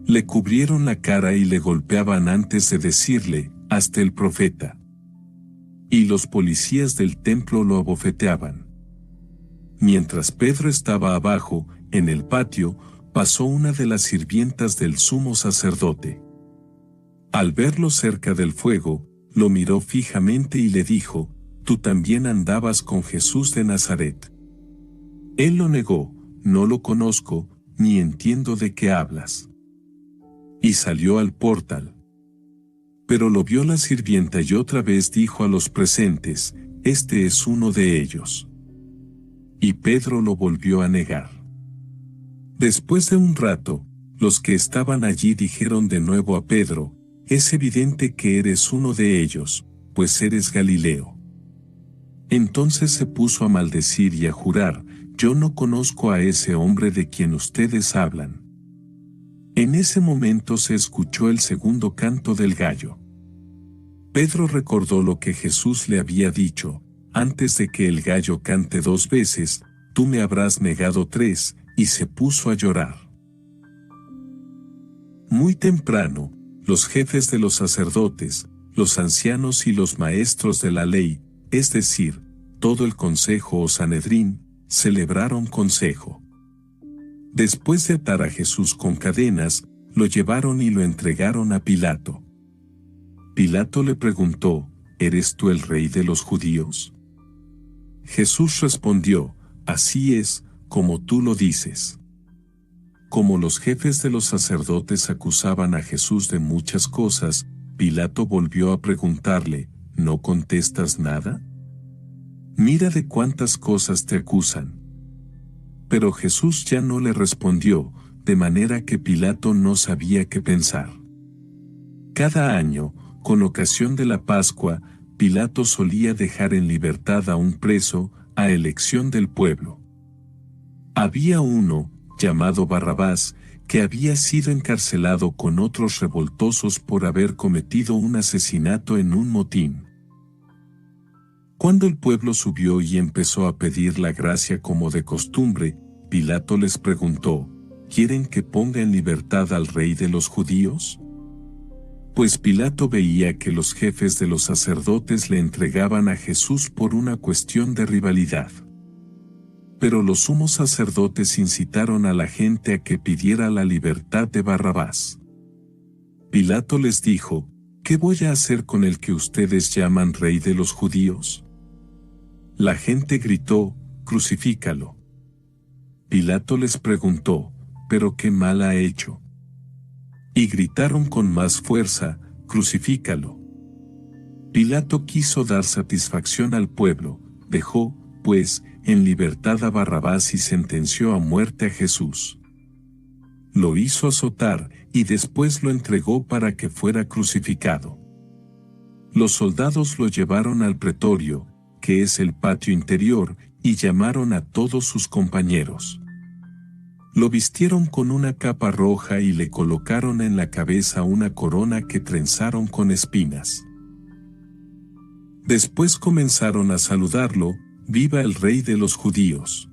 Le cubrieron la cara y le golpeaban antes de decirle, hazte el profeta. Y los policías del templo lo abofeteaban. Mientras Pedro estaba abajo, en el patio, pasó una de las sirvientas del sumo sacerdote. Al verlo cerca del fuego, lo miró fijamente y le dijo, tú también andabas con Jesús de Nazaret. Él lo negó, no lo conozco, ni entiendo de qué hablas. Y salió al portal. Pero lo vio la sirvienta y otra vez dijo a los presentes, este es uno de ellos. Y Pedro lo volvió a negar. Después de un rato, los que estaban allí dijeron de nuevo a Pedro, es evidente que eres uno de ellos, pues eres Galileo. Entonces se puso a maldecir y a jurar, yo no conozco a ese hombre de quien ustedes hablan. En ese momento se escuchó el segundo canto del gallo. Pedro recordó lo que Jesús le había dicho, antes de que el gallo cante 2 veces, tú me habrás negado 3, y se puso a llorar. Muy temprano, los jefes de los sacerdotes, los ancianos y los maestros de la ley, es decir, todo el consejo o Sanedrín, celebraron consejo. Después de atar a Jesús con cadenas, lo llevaron y lo entregaron a Pilato. Pilato le preguntó, ¿eres tú el rey de los judíos? Jesús respondió, así es, como tú lo dices. Como los jefes de los sacerdotes acusaban a Jesús de muchas cosas, Pilato volvió a preguntarle, ¿no contestas nada? Mira de cuántas cosas te acusan. Pero Jesús ya no le respondió, de manera que Pilato no sabía qué pensar. Cada año, con ocasión de la Pascua, Pilato solía dejar en libertad a un preso, a elección del pueblo. Había uno, llamado Barrabás, que había sido encarcelado con otros revoltosos por haber cometido un asesinato en un motín. Cuando el pueblo subió y empezó a pedir la gracia como de costumbre, Pilato les preguntó, ¿quieren que ponga en libertad al rey de los judíos? Pues Pilato veía que los jefes de los sacerdotes le entregaban a Jesús por una cuestión de rivalidad. Pero los sumos sacerdotes incitaron a la gente a que pidiera la libertad de Barrabás. Pilato les dijo, ¿qué voy a hacer con el que ustedes llaman rey de los judíos? La gente gritó, crucifícalo. Pilato les preguntó, ¿pero qué mal ha hecho? Y gritaron con más fuerza, crucifícalo. Pilato quiso dar satisfacción al pueblo, dejó, pues, en libertad a Barrabás y sentenció a muerte a Jesús. Lo hizo azotar y después lo entregó para que fuera crucificado. Los soldados lo llevaron al pretorio, que es el patio interior, y llamaron a todos sus compañeros. Lo vistieron con una capa roja y le colocaron en la cabeza una corona que trenzaron con espinas. Después comenzaron a saludarlo, «Viva el rey de los judíos».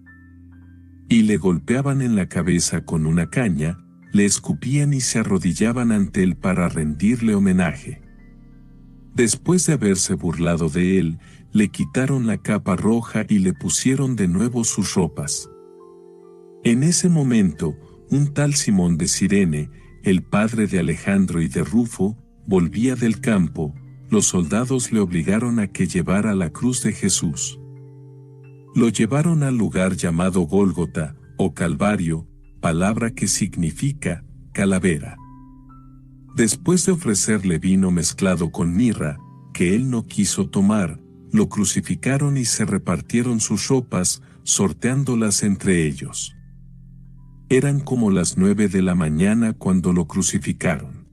Y le golpeaban en la cabeza con una caña, le escupían y se arrodillaban ante él para rendirle homenaje. Después de haberse burlado de él, le quitaron la capa roja y le pusieron de nuevo sus ropas. En ese momento, un tal Simón de Cirene, el padre de Alejandro y de Rufo, volvía del campo. Los soldados le obligaron a que llevara la cruz de Jesús. Lo llevaron al lugar llamado Gólgota, o Calvario, palabra que significa calavera. Después de ofrecerle vino mezclado con mirra, que él no quiso tomar, lo crucificaron y se repartieron sus ropas, sorteándolas entre ellos. Eran como las 9 de la mañana cuando lo crucificaron.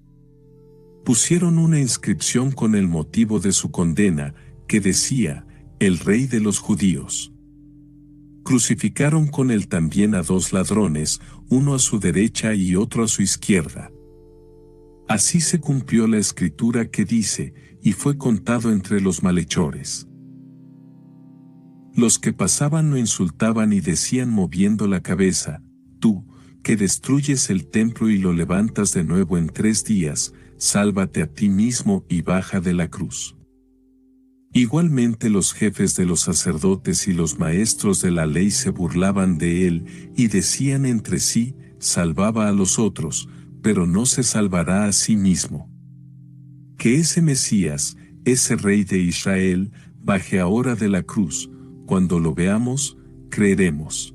Pusieron una inscripción con el motivo de su condena, que decía, «El Rey de los Judíos». Crucificaron con él también a 2 ladrones, uno a su derecha y otro a su izquierda. Así se cumplió la escritura que dice, y fue contado entre los malhechores. Los que pasaban lo insultaban y decían moviendo la cabeza, «Tú, que destruyes el templo y lo levantas de nuevo en 3 días, sálvate a ti mismo y baja de la cruz». Igualmente los jefes de los sacerdotes y los maestros de la ley se burlaban de él y decían entre sí, salvaba a los otros, pero no se salvará a sí mismo. Que ese Mesías, ese Rey de Israel, baje ahora de la cruz, cuando lo veamos, creeremos.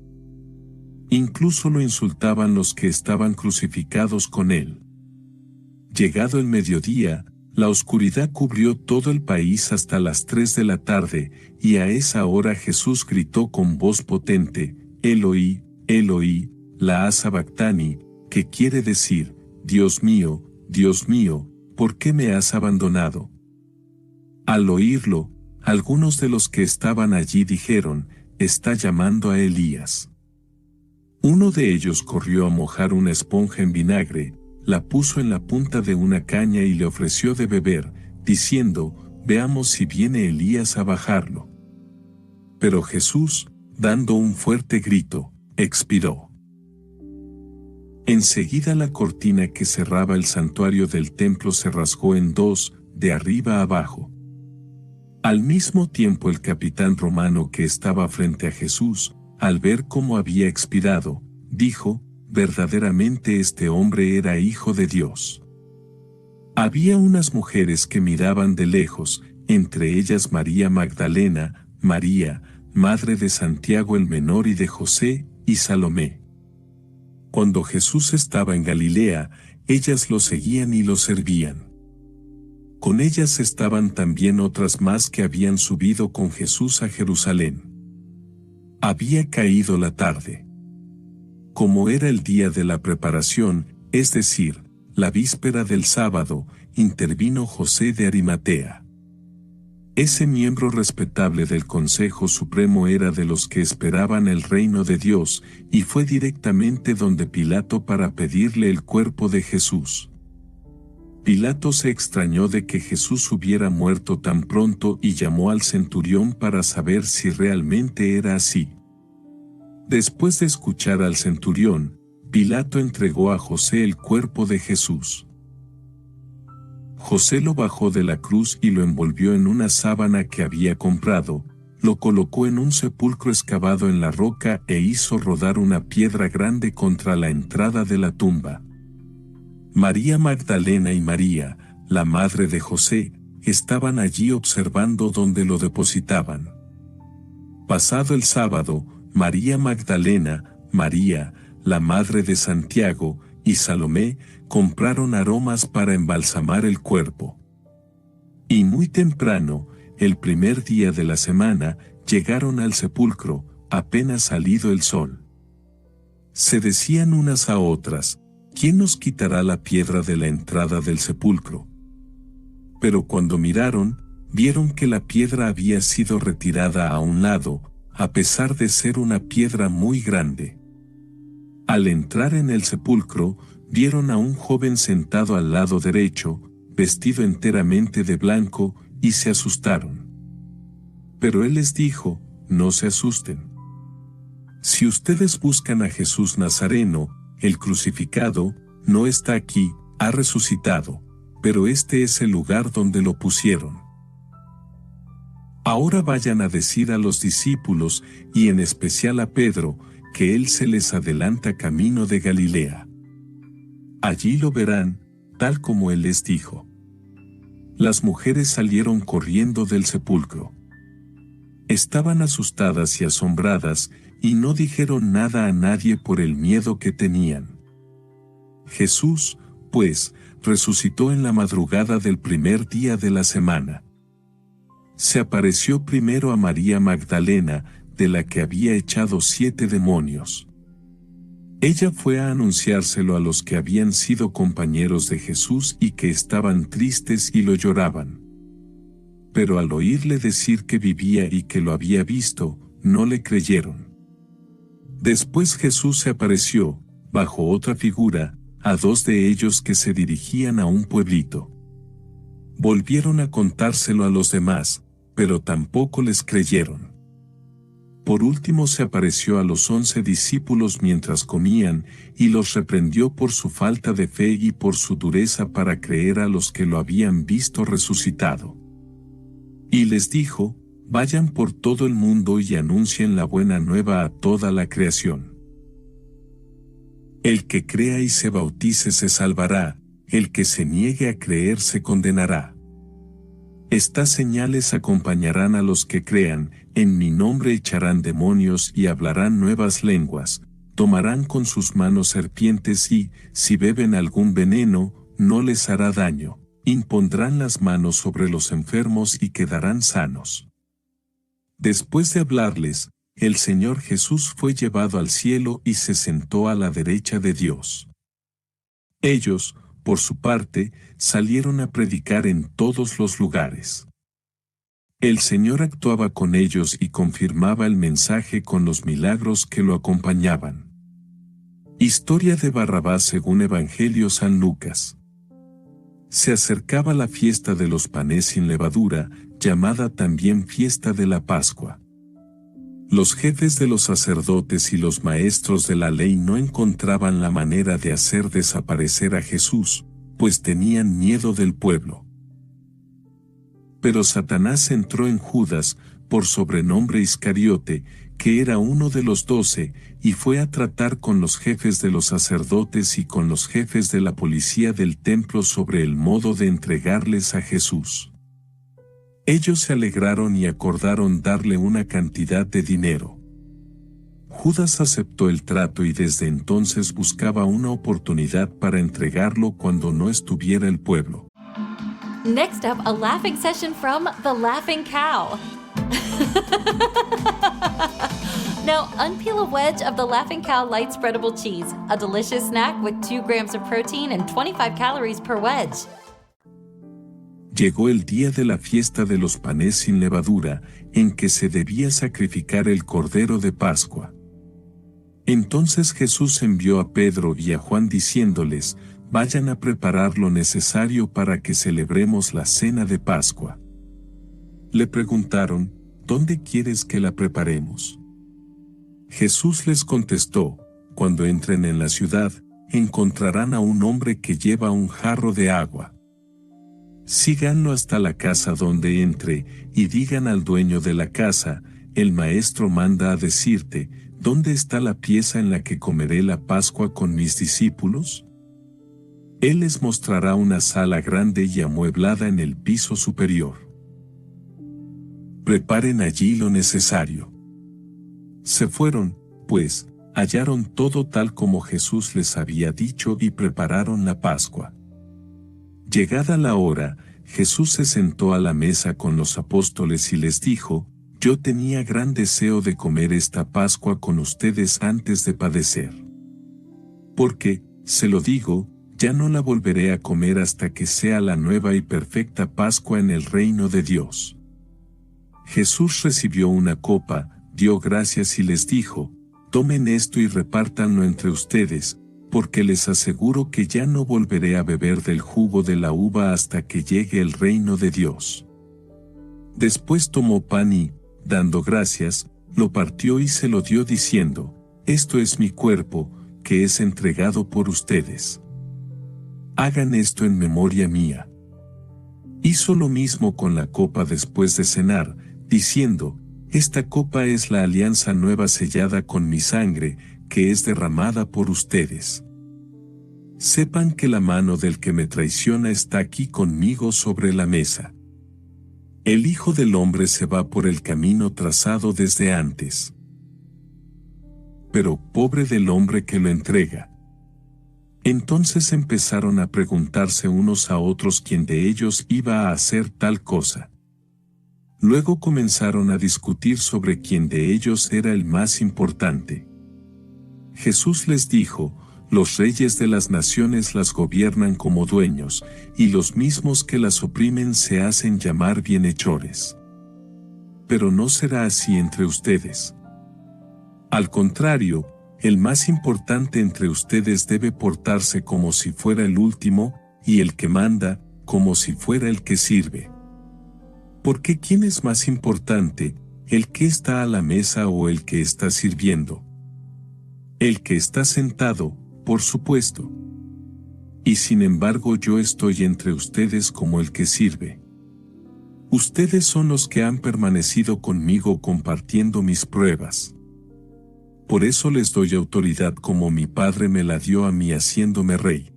Incluso lo insultaban los que estaban crucificados con él. Llegado el mediodía, la oscuridad cubrió todo el país hasta las 3 de la tarde, y a esa hora Jesús gritó con voz potente, «Eloi, Eloi, lama sabactani», que quiere decir, Dios mío, ¿por qué me has abandonado? Al oírlo, algunos de los que estaban allí dijeron, «Está llamando a Elías». Uno de ellos corrió a mojar una esponja en vinagre, la puso en la punta de una caña y le ofreció de beber, diciendo, «Veamos si viene Elías a bajarlo». Pero Jesús, dando un fuerte grito, expiró. Enseguida la cortina que cerraba el santuario del templo se rasgó en 2, de arriba abajo. Al mismo tiempo el capitán romano que estaba frente a Jesús, al ver cómo había expirado, dijo, verdaderamente este hombre era hijo de Dios. Había unas mujeres que miraban de lejos, entre ellas María Magdalena, María, madre de Santiago el Menor y de José, y Salomé. Cuando Jesús estaba en Galilea, ellas lo seguían y lo servían. Con ellas estaban también otras más que habían subido con Jesús a Jerusalén. Había caído la tarde. Como era el día de la preparación, es decir, la víspera del sábado, intervino José de Arimatea. Ese miembro respetable del Consejo Supremo era de los que esperaban el reino de Dios, y fue directamente donde Pilato para pedirle el cuerpo de Jesús. Pilato se extrañó de que Jesús hubiera muerto tan pronto y llamó al centurión para saber si realmente era así. Después de escuchar al centurión, Pilato entregó a José el cuerpo de Jesús. José lo bajó de la cruz y lo envolvió en una sábana que había comprado, lo colocó en un sepulcro excavado en la roca e hizo rodar una piedra grande contra la entrada de la tumba. María Magdalena y María, la madre de José, estaban allí observando dónde lo depositaban. Pasado el sábado, María Magdalena, María, la madre de Santiago, y Salomé, compraron aromas para embalsamar el cuerpo. Y muy temprano, el primer día de la semana, llegaron al sepulcro, apenas salido el sol. Se decían unas a otras, ¿quién nos quitará la piedra de la entrada del sepulcro? Pero cuando miraron, vieron que la piedra había sido retirada a un lado, a pesar de ser una piedra muy grande. Al entrar en el sepulcro, vieron a un joven sentado al lado derecho, vestido enteramente de blanco, y se asustaron. Pero él les dijo, no se asusten. Si ustedes buscan a Jesús Nazareno, el crucificado, no está aquí, ha resucitado, pero este es el lugar donde lo pusieron. Ahora vayan a decir a los discípulos, y en especial a Pedro, que él se les adelanta camino de Galilea. Allí lo verán, tal como él les dijo. Las mujeres salieron corriendo del sepulcro. Estaban asustadas y asombradas, y no dijeron nada a nadie por el miedo que tenían. Jesús, pues, resucitó en la madrugada del primer día de la semana. Se apareció primero a María Magdalena, de la que había echado 7 demonios. Ella fue a anunciárselo a los que habían sido compañeros de Jesús y que estaban tristes y lo lloraban. Pero al oírle decir que vivía y que lo había visto, no le creyeron. Después Jesús se apareció, bajo otra figura, a 2 de ellos que se dirigían a un pueblito. Volvieron a contárselo a los demás, pero tampoco les creyeron. Por último se apareció a los 11 discípulos mientras comían, y los reprendió por su falta de fe y por su dureza para creer a los que lo habían visto resucitado. Y les dijo, vayan por todo el mundo y anuncien la buena nueva a toda la creación. El que crea y se bautice se salvará, el que se niegue a creer se condenará. Estas señales acompañarán a los que crean, en mi nombre echarán demonios y hablarán nuevas lenguas, tomarán con sus manos serpientes y, si beben algún veneno, no les hará daño, impondrán las manos sobre los enfermos y quedarán sanos. Después de hablarles, el Señor Jesús fue llevado al cielo y se sentó a la derecha de Dios. Ellos, por su parte, salieron a predicar en todos los lugares. El Señor actuaba con ellos y confirmaba el mensaje con los milagros que lo acompañaban. Historia de Barrabás según Evangelio San Lucas. Se acercaba la fiesta de los panes sin levadura, llamada también fiesta de la Pascua. Los jefes de los sacerdotes y los maestros de la ley no encontraban la manera de hacer desaparecer a Jesús, pues tenían miedo del pueblo. Pero Satanás entró en Judas, por sobrenombre Iscariote, que era uno de los 12, y fue a tratar con los jefes de los sacerdotes y con los jefes de la policía del templo sobre el modo de entregarles a Jesús. Ellos se alegraron y acordaron darle una cantidad de dinero. Judas aceptó el trato y desde entonces buscaba una oportunidad para entregarlo cuando no estuviera el pueblo. Next up, a laughing session from The Laughing Cow. Now, unpeel a wedge of The Laughing Cow light spreadable cheese, a delicious snack with 2 grams of protein and 25 calories per wedge. Llegó el día de la fiesta de los panes sin levadura, en que se debía sacrificar el Cordero de Pascua. Entonces Jesús envió a Pedro y a Juan diciéndoles: vayan a preparar lo necesario para que celebremos la cena de Pascua. Le preguntaron: ¿dónde quieres que la preparemos? Jesús les contestó: cuando entren en la ciudad, encontrarán a un hombre que lleva un jarro de agua. Síganlo hasta la casa donde entre, y digan al dueño de la casa: el maestro manda a decirte, ¿dónde está la pieza en la que comeré la Pascua con mis discípulos? Él les mostrará una sala grande y amueblada en el piso superior. Preparen allí lo necesario. Se fueron, pues, hallaron todo tal como Jesús les había dicho y prepararon la Pascua. Llegada la hora, Jesús se sentó a la mesa con los apóstoles y les dijo: yo tenía gran deseo de comer esta Pascua con ustedes antes de padecer. Porque, se lo digo, ya no la volveré a comer hasta que sea la nueva y perfecta Pascua en el reino de Dios. Jesús recibió una copa, dio gracias y les dijo: tomen esto y repártanlo entre ustedes, porque les aseguro que ya no volveré a beber del jugo de la uva hasta que llegue el reino de Dios. Después tomó pan y, dando gracias, lo partió y se lo dio diciendo: esto es mi cuerpo, que es entregado por ustedes. Hagan esto en memoria mía. Hizo lo mismo con la copa después de cenar, diciendo: esta copa es la alianza nueva sellada con mi sangre, que es derramada por ustedes. Sepan que la mano del que me traiciona está aquí conmigo sobre la mesa. El Hijo del Hombre se va por el camino trazado desde antes. Pero pobre del hombre que lo entrega. Entonces empezaron a preguntarse unos a otros quién de ellos iba a hacer tal cosa. Luego comenzaron a discutir sobre quién de ellos era el más importante. Jesús les dijo: los reyes de las naciones las gobiernan como dueños, y los mismos que las oprimen se hacen llamar bienhechores. Pero no será así entre ustedes. Al contrario, el más importante entre ustedes debe portarse como si fuera el último, y el que manda, como si fuera el que sirve. Porque ¿quién es más importante, el que está a la mesa o el que está sirviendo? El que está sentado, por supuesto. Y sin embargo yo estoy entre ustedes como el que sirve. Ustedes son los que han permanecido conmigo compartiendo mis pruebas. Por eso les doy autoridad como mi Padre me la dio a mí haciéndome rey.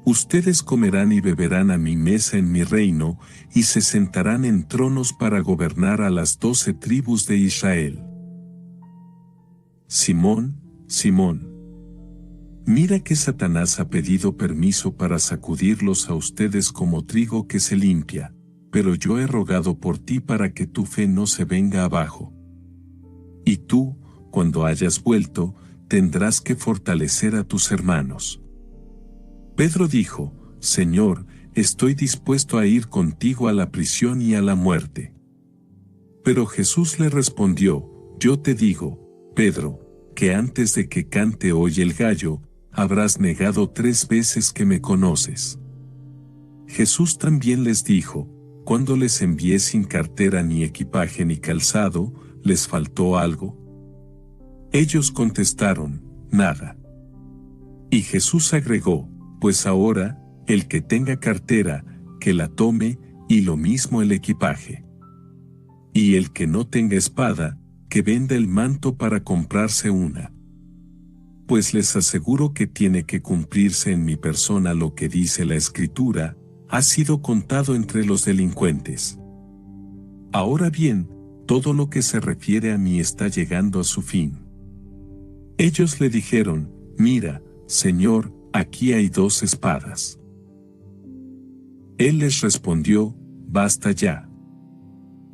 Ustedes comerán y beberán a mi mesa en mi reino, y se sentarán en tronos para gobernar a las 12 tribus de Israel. Simón, Simón. Mira que Satanás ha pedido permiso para sacudirlos a ustedes como trigo que se limpia, pero yo he rogado por ti para que tu fe no se venga abajo. Y tú, cuando hayas vuelto, tendrás que fortalecer a tus hermanos. Pedro dijo: Señor, estoy dispuesto a ir contigo a la prisión y a la muerte. Pero Jesús le respondió: yo te digo, Pedro, que antes de que cante hoy el gallo, habrás negado 3 veces que me conoces. Jesús también les dijo: cuando les envié sin cartera ni equipaje ni calzado, ¿les faltó algo? Ellos contestaron: nada. Y Jesús agregó: pues ahora, el que tenga cartera, que la tome, y lo mismo el equipaje. Y el que no tenga espada, que venda el manto para comprarse una. Pues les aseguro que tiene que cumplirse en mi persona lo que dice la Escritura, ha sido contado entre los delincuentes. Ahora bien, todo lo que se refiere a mí está llegando a su fin. Ellos le dijeron, mira, Señor, aquí hay 2 espadas. Él les respondió, basta ya.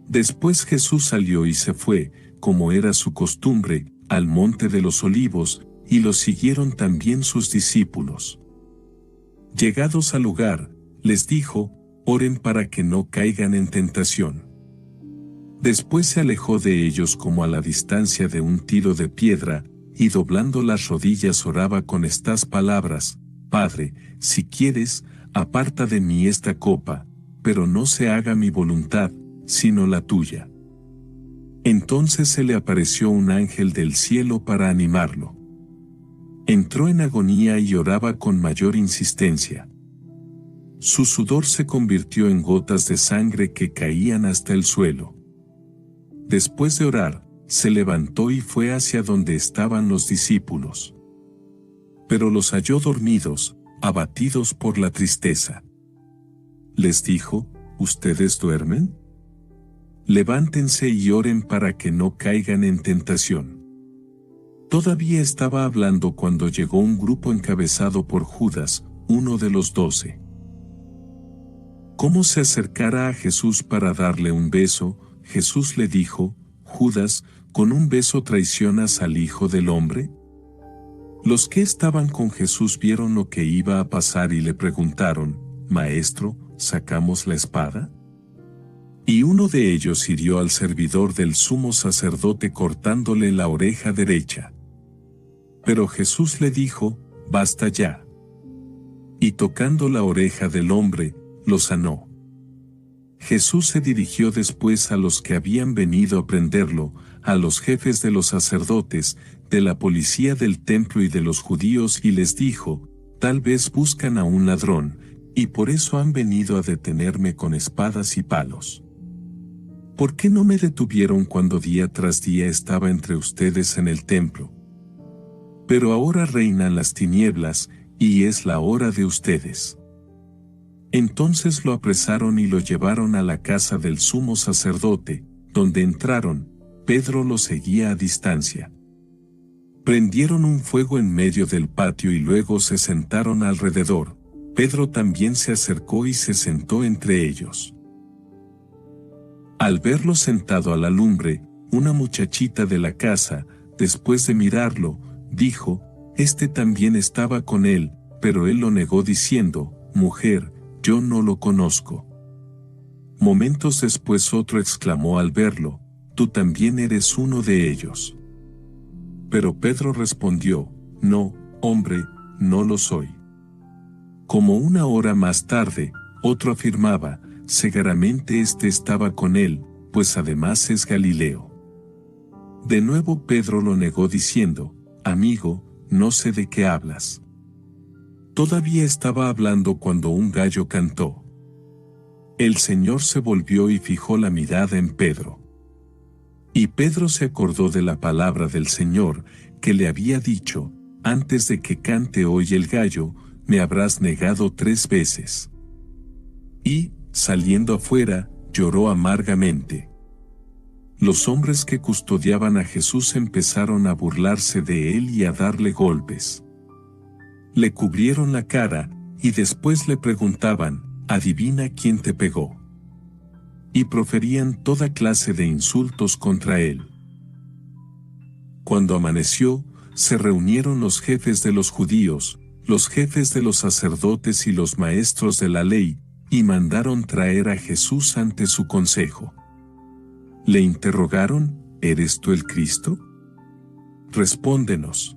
Después Jesús salió y se fue, como era su costumbre, al monte de los Olivos, y lo siguieron también sus discípulos. Llegados al lugar, les dijo, oren para que no caigan en tentación. Después se alejó de ellos como a la distancia de un tiro de piedra, y doblando las rodillas oraba con estas palabras, Padre, si quieres, aparta de mí esta copa, pero no se haga mi voluntad, sino la tuya. Entonces se le apareció un ángel del cielo para animarlo. Entró en agonía y oraba con mayor insistencia. Su sudor se convirtió en gotas de sangre que caían hasta el suelo. Después de orar, se levantó y fue hacia donde estaban los discípulos. Pero los halló dormidos, abatidos por la tristeza. Les dijo, ¿ustedes duermen? Levántense y oren para que no caigan en tentación. Todavía estaba hablando cuando llegó un grupo encabezado por Judas, uno de los 12. Como se acercara a Jesús para darle un beso, Jesús le dijo, Judas, ¿con un beso traicionas al Hijo del Hombre? Los que estaban con Jesús vieron lo que iba a pasar y le preguntaron, Maestro, ¿sacamos la espada? Y uno de ellos hirió al servidor del sumo sacerdote cortándole la oreja derecha. Pero Jesús le dijo, basta ya. Y tocando la oreja del hombre, lo sanó. Jesús se dirigió después a los que habían venido a prenderlo, a los jefes de los sacerdotes, de la policía del templo y de los judíos y les dijo, tal vez buscan a un ladrón, y por eso han venido a detenerme con espadas y palos. ¿Por qué no me detuvieron cuando día tras día estaba entre ustedes en el templo? Pero ahora reinan las tinieblas, y es la hora de ustedes. Entonces lo apresaron y lo llevaron a la casa del sumo sacerdote, donde entraron, Pedro lo seguía a distancia. Prendieron un fuego en medio del patio y luego se sentaron alrededor. Pedro también se acercó y se sentó entre ellos. Al verlo sentado a la lumbre, una muchachita de la casa, después de mirarlo, dijo, «Este también estaba con él», pero él lo negó diciendo, «Mujer, yo no lo conozco». Momentos después otro exclamó al verlo, «Tú también eres uno de ellos». Pero Pedro respondió, «No, hombre, no lo soy». Como una hora más tarde, otro afirmaba, «Seguramente este estaba con él, pues además es Galileo». De nuevo Pedro lo negó diciendo, «Amigo, no sé de qué hablas». Todavía estaba hablando cuando un gallo cantó. El Señor se volvió y fijó la mirada en Pedro. Y Pedro se acordó de la palabra del Señor, que le había dicho, «Antes de que cante hoy el gallo, me habrás negado 3 veces». Y, saliendo afuera, lloró amargamente. Los hombres que custodiaban a Jesús empezaron a burlarse de él y a darle golpes. Le cubrieron la cara, y después le preguntaban, «Adivina quién te pegó». Y proferían toda clase de insultos contra él. Cuando amaneció, se reunieron los jefes de los judíos, los jefes de los sacerdotes y los maestros de la ley, y mandaron traer a Jesús ante su consejo. Le interrogaron, ¿eres tú el Cristo? Respóndenos.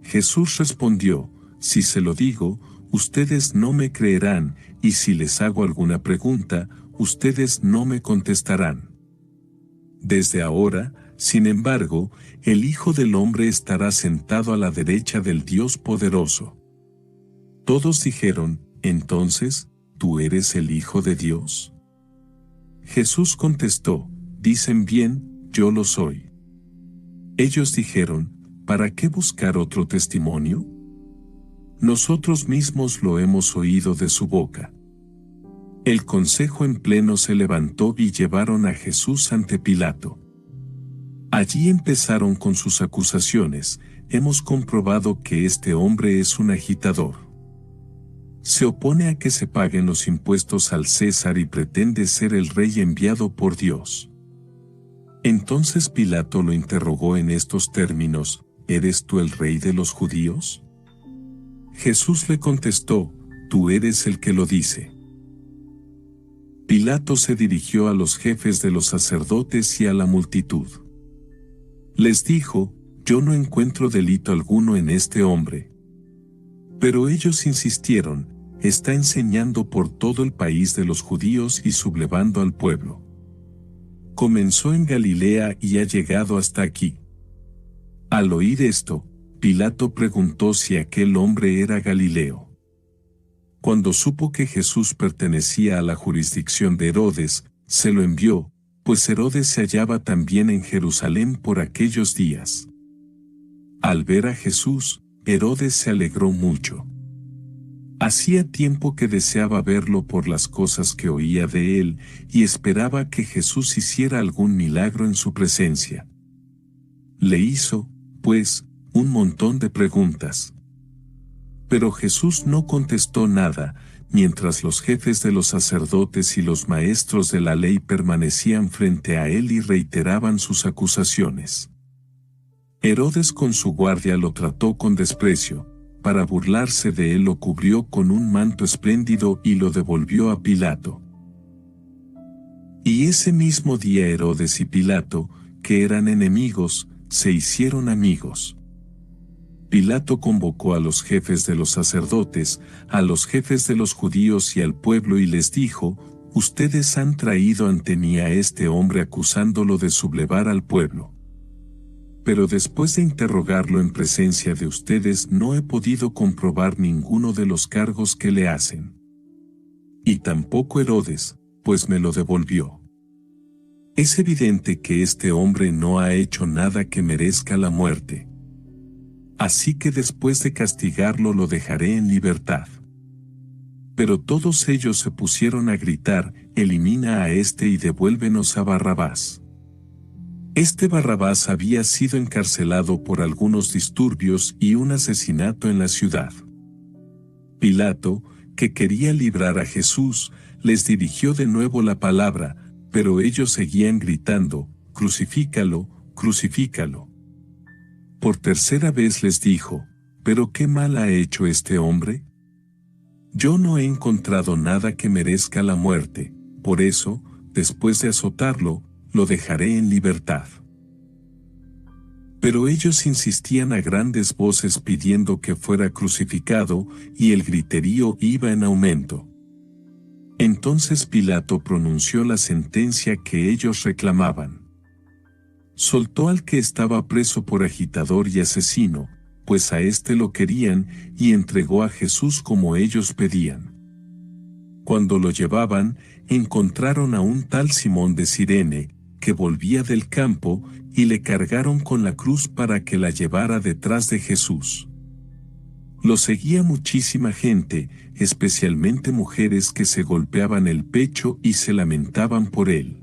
Jesús respondió, si se lo digo, ustedes no me creerán, y si les hago alguna pregunta, ustedes no me contestarán. Desde ahora, sin embargo, el Hijo del Hombre estará sentado a la derecha del Dios Poderoso. Todos dijeron, entonces, ¿tú eres el Hijo de Dios? Jesús contestó, dicen bien, yo lo soy. Ellos dijeron, ¿para qué buscar otro testimonio? Nosotros mismos lo hemos oído de su boca. El consejo en pleno se levantó y llevaron a Jesús ante Pilato. Allí empezaron con sus acusaciones. Hemos comprobado que este hombre es un agitador. Se opone a que se paguen los impuestos al César y pretende ser el rey enviado por Dios. Entonces Pilato lo interrogó en estos términos, ¿eres tú el rey de los judíos? Jesús le contestó, tú eres el que lo dice. Pilato se dirigió a los jefes de los sacerdotes y a la multitud. Les dijo, yo no encuentro delito alguno en este hombre. Pero ellos insistieron, está enseñando por todo el país de los judíos y sublevando al pueblo. Comenzó en Galilea y ha llegado hasta aquí. Al oír esto, Pilato preguntó si aquel hombre era Galileo. Cuando supo que Jesús pertenecía a la jurisdicción de Herodes, se lo envió, pues Herodes se hallaba también en Jerusalén por aquellos días. Al ver a Jesús, Herodes se alegró mucho. Hacía tiempo que deseaba verlo por las cosas que oía de él, y esperaba que Jesús hiciera algún milagro en su presencia. Le hizo, pues, un montón de preguntas. Pero Jesús no contestó nada, mientras los jefes de los sacerdotes y los maestros de la ley permanecían frente a él y reiteraban sus acusaciones. Herodes con su guardia lo trató con desprecio, para burlarse de él lo cubrió con un manto espléndido y lo devolvió a Pilato. Y ese mismo día Herodes y Pilato, que eran enemigos, se hicieron amigos. Pilato convocó a los jefes de los sacerdotes, a los jefes de los judíos y al pueblo y les dijo, ustedes han traído ante mí a este hombre acusándolo de sublevar al pueblo. Pero después de interrogarlo en presencia de ustedes no he podido comprobar ninguno de los cargos que le hacen. Y tampoco Herodes, pues me lo devolvió. Es evidente que este hombre no ha hecho nada que merezca la muerte. Así que después de castigarlo lo dejaré en libertad. Pero todos ellos se pusieron a gritar, elimina a este y devuélvenos a Barrabás. Este Barrabás había sido encarcelado por algunos disturbios y un asesinato en la ciudad. Pilato, que quería librar a Jesús, les dirigió de nuevo la palabra, pero ellos seguían gritando, crucifícalo, crucifícalo. Por tercera vez les dijo, ¿pero qué mal ha hecho este hombre? Yo no he encontrado nada que merezca la muerte, por eso, después de azotarlo, lo dejaré en libertad. Pero ellos insistían a grandes voces pidiendo que fuera crucificado, y el griterío iba en aumento. Entonces Pilato pronunció la sentencia que ellos reclamaban. Soltó al que estaba preso por agitador y asesino, pues a éste lo querían, y entregó a Jesús como ellos pedían. Cuando lo llevaban, encontraron a un tal Simón de Cirene, que volvía del campo, y le cargaron con la cruz para que la llevara detrás de Jesús. Lo seguía muchísima gente, especialmente mujeres que se golpeaban el pecho y se lamentaban por él.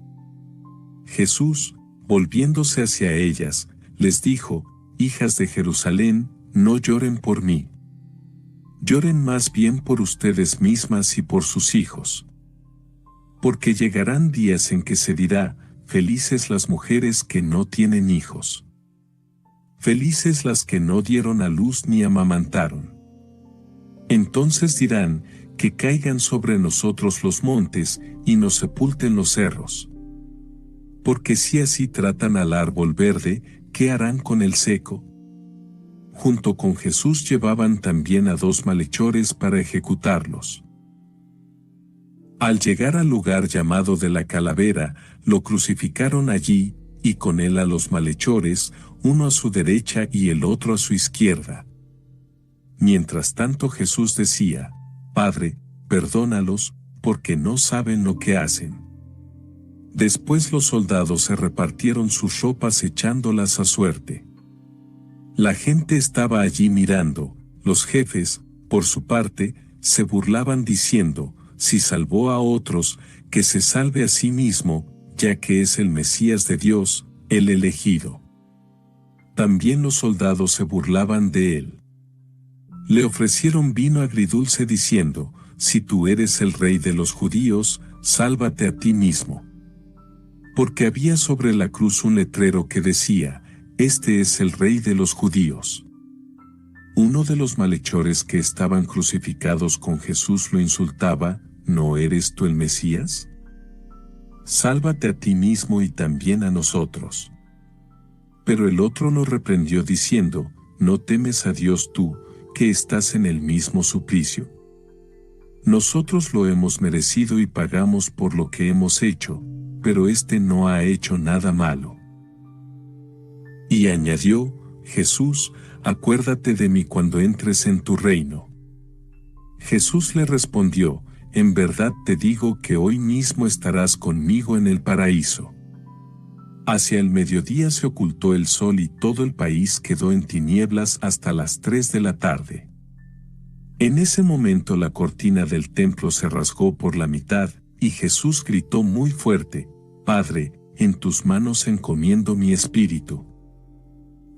Jesús, volviéndose hacia ellas, les dijo, hijas de Jerusalén, no lloren por mí. Lloren más bien por ustedes mismas y por sus hijos. Porque llegarán días en que se dirá, felices las mujeres que no tienen hijos. Felices las que no dieron a luz ni amamantaron. Entonces dirán, que caigan sobre nosotros los montes, y nos sepulten los cerros. Porque si así tratan al árbol verde, ¿qué harán con el seco? Junto con Jesús llevaban también a 2 malhechores para ejecutarlos. Al llegar al lugar llamado de la Calavera, lo crucificaron allí, y con él a los malhechores, uno a su derecha y el otro a su izquierda. Mientras tanto Jesús decía, Padre, perdónalos, porque no saben lo que hacen. Después los soldados se repartieron sus ropas echándolas a suerte. La gente estaba allí mirando. Los jefes, por su parte, se burlaban diciendo: si salvó a otros, que se salve a sí mismo, ya que es el Mesías de Dios, el elegido. También los soldados se burlaban de él. Le ofrecieron vino agridulce diciendo: si tú eres el rey de los judíos, sálvate a ti mismo. Porque había sobre la cruz un letrero que decía: este es el rey de los judíos. Uno de los malhechores que estaban crucificados con Jesús lo insultaba: ¿no eres tú el Mesías? Sálvate a ti mismo y también a nosotros. Pero el otro lo reprendió diciendo: ¿no temes a Dios tú, que estás en el mismo suplicio? Nosotros lo hemos merecido y pagamos por lo que hemos hecho, pero éste no ha hecho nada malo. Y añadió: Jesús, acuérdate de mí cuando entres en tu reino. Jesús le respondió: en verdad te digo que hoy mismo estarás conmigo en el paraíso. Hacia el mediodía se ocultó el sol y todo el país quedó en tinieblas hasta las 3 de la tarde. En ese momento la cortina del templo se rasgó por la mitad, y Jesús gritó muy fuerte: Padre, en tus manos encomiendo mi espíritu.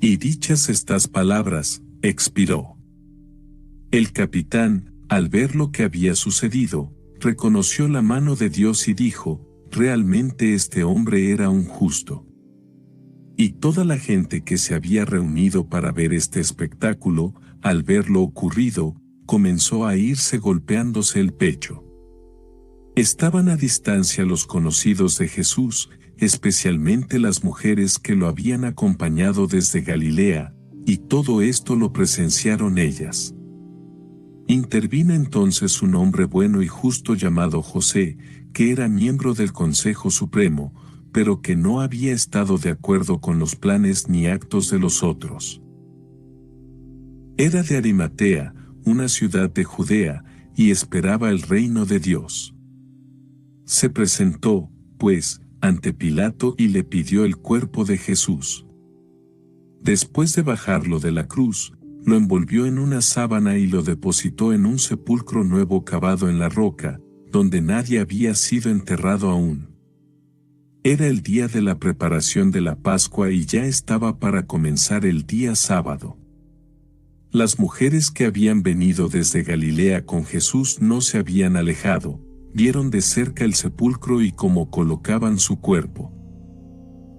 Y dichas estas palabras, expiró. El capitán, al ver lo que había sucedido, reconoció la mano de Dios y dijo: realmente este hombre era un justo. Y toda la gente que se había reunido para ver este espectáculo, al ver lo ocurrido, comenzó a irse golpeándose el pecho. Estaban a distancia los conocidos de Jesús, especialmente las mujeres que lo habían acompañado desde Galilea, y todo esto lo presenciaron ellas. Intervino entonces un hombre bueno y justo llamado José, que era miembro del Consejo Supremo, pero que no había estado de acuerdo con los planes ni actos de los otros. Era de Arimatea, una ciudad de Judea, y esperaba el reino de Dios. Se presentó, pues, ante Pilato y le pidió el cuerpo de Jesús. Después de bajarlo de la cruz, lo envolvió en una sábana y lo depositó en un sepulcro nuevo cavado en la roca, donde nadie había sido enterrado aún. Era el día de la preparación de la Pascua y ya estaba para comenzar el día sábado. Las mujeres que habían venido desde Galilea con Jesús no se habían alejado, vieron de cerca el sepulcro y cómo colocaban su cuerpo.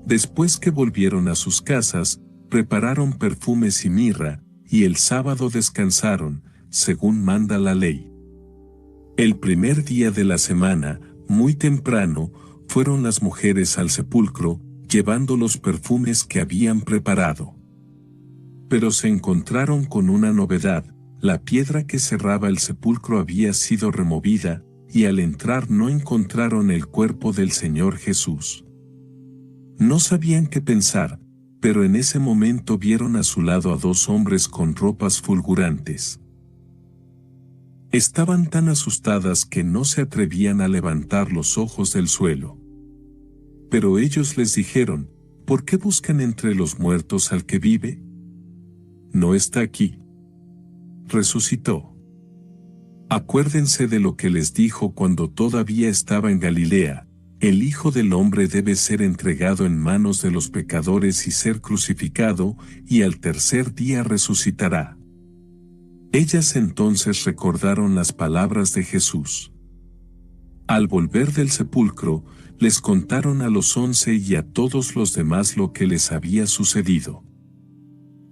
Después que volvieron a sus casas, prepararon perfumes y mirra, y el sábado descansaron, según manda la ley. El primer día de la semana, muy temprano, fueron las mujeres al sepulcro, llevando los perfumes que habían preparado. Pero se encontraron con una novedad: la piedra que cerraba el sepulcro había sido removida, y al entrar no encontraron el cuerpo del Señor Jesús. No sabían qué pensar, pero en ese momento vieron a su lado a dos hombres con ropas fulgurantes. Estaban tan asustadas que no se atrevían a levantar los ojos del suelo. Pero ellos les dijeron: ¿por qué buscan entre los muertos al que vive? No está aquí. Resucitó. Acuérdense de lo que les dijo cuando todavía estaba en Galilea: el Hijo del Hombre debe ser entregado en manos de los pecadores y ser crucificado, y al tercer día resucitará. Ellas entonces recordaron las palabras de Jesús. Al volver del sepulcro, les contaron a los 11 y a todos los demás lo que les había sucedido.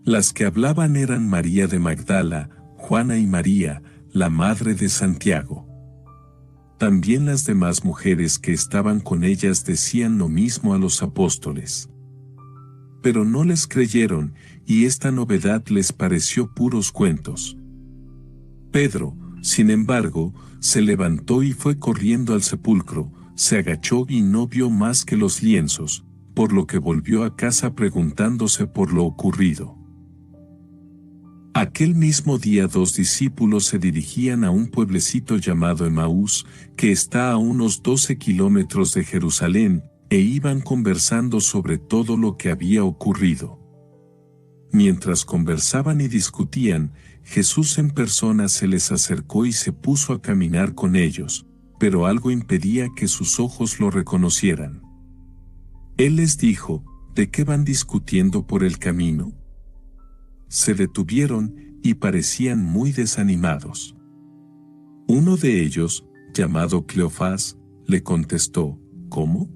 Las que hablaban eran María de Magdala, Juana y María, la madre de Santiago. También las demás mujeres que estaban con ellas decían lo mismo a los apóstoles. Pero no les creyeron, y esta novedad les pareció puros cuentos. Pedro, sin embargo, se levantó y fue corriendo al sepulcro, se agachó y no vio más que los lienzos, por lo que volvió a casa preguntándose por lo ocurrido. Aquel mismo día 2 discípulos se dirigían a un pueblecito llamado Emaús, que está a unos 12 kilómetros de Jerusalén, e iban conversando sobre todo lo que había ocurrido. Mientras conversaban y discutían, Jesús en persona se les acercó y se puso a caminar con ellos, pero algo impedía que sus ojos lo reconocieran. Él les dijo: ¿de qué van discutiendo por el camino? Se detuvieron y parecían muy desanimados. Uno de ellos, llamado Cleofás, le contestó: ¿cómo?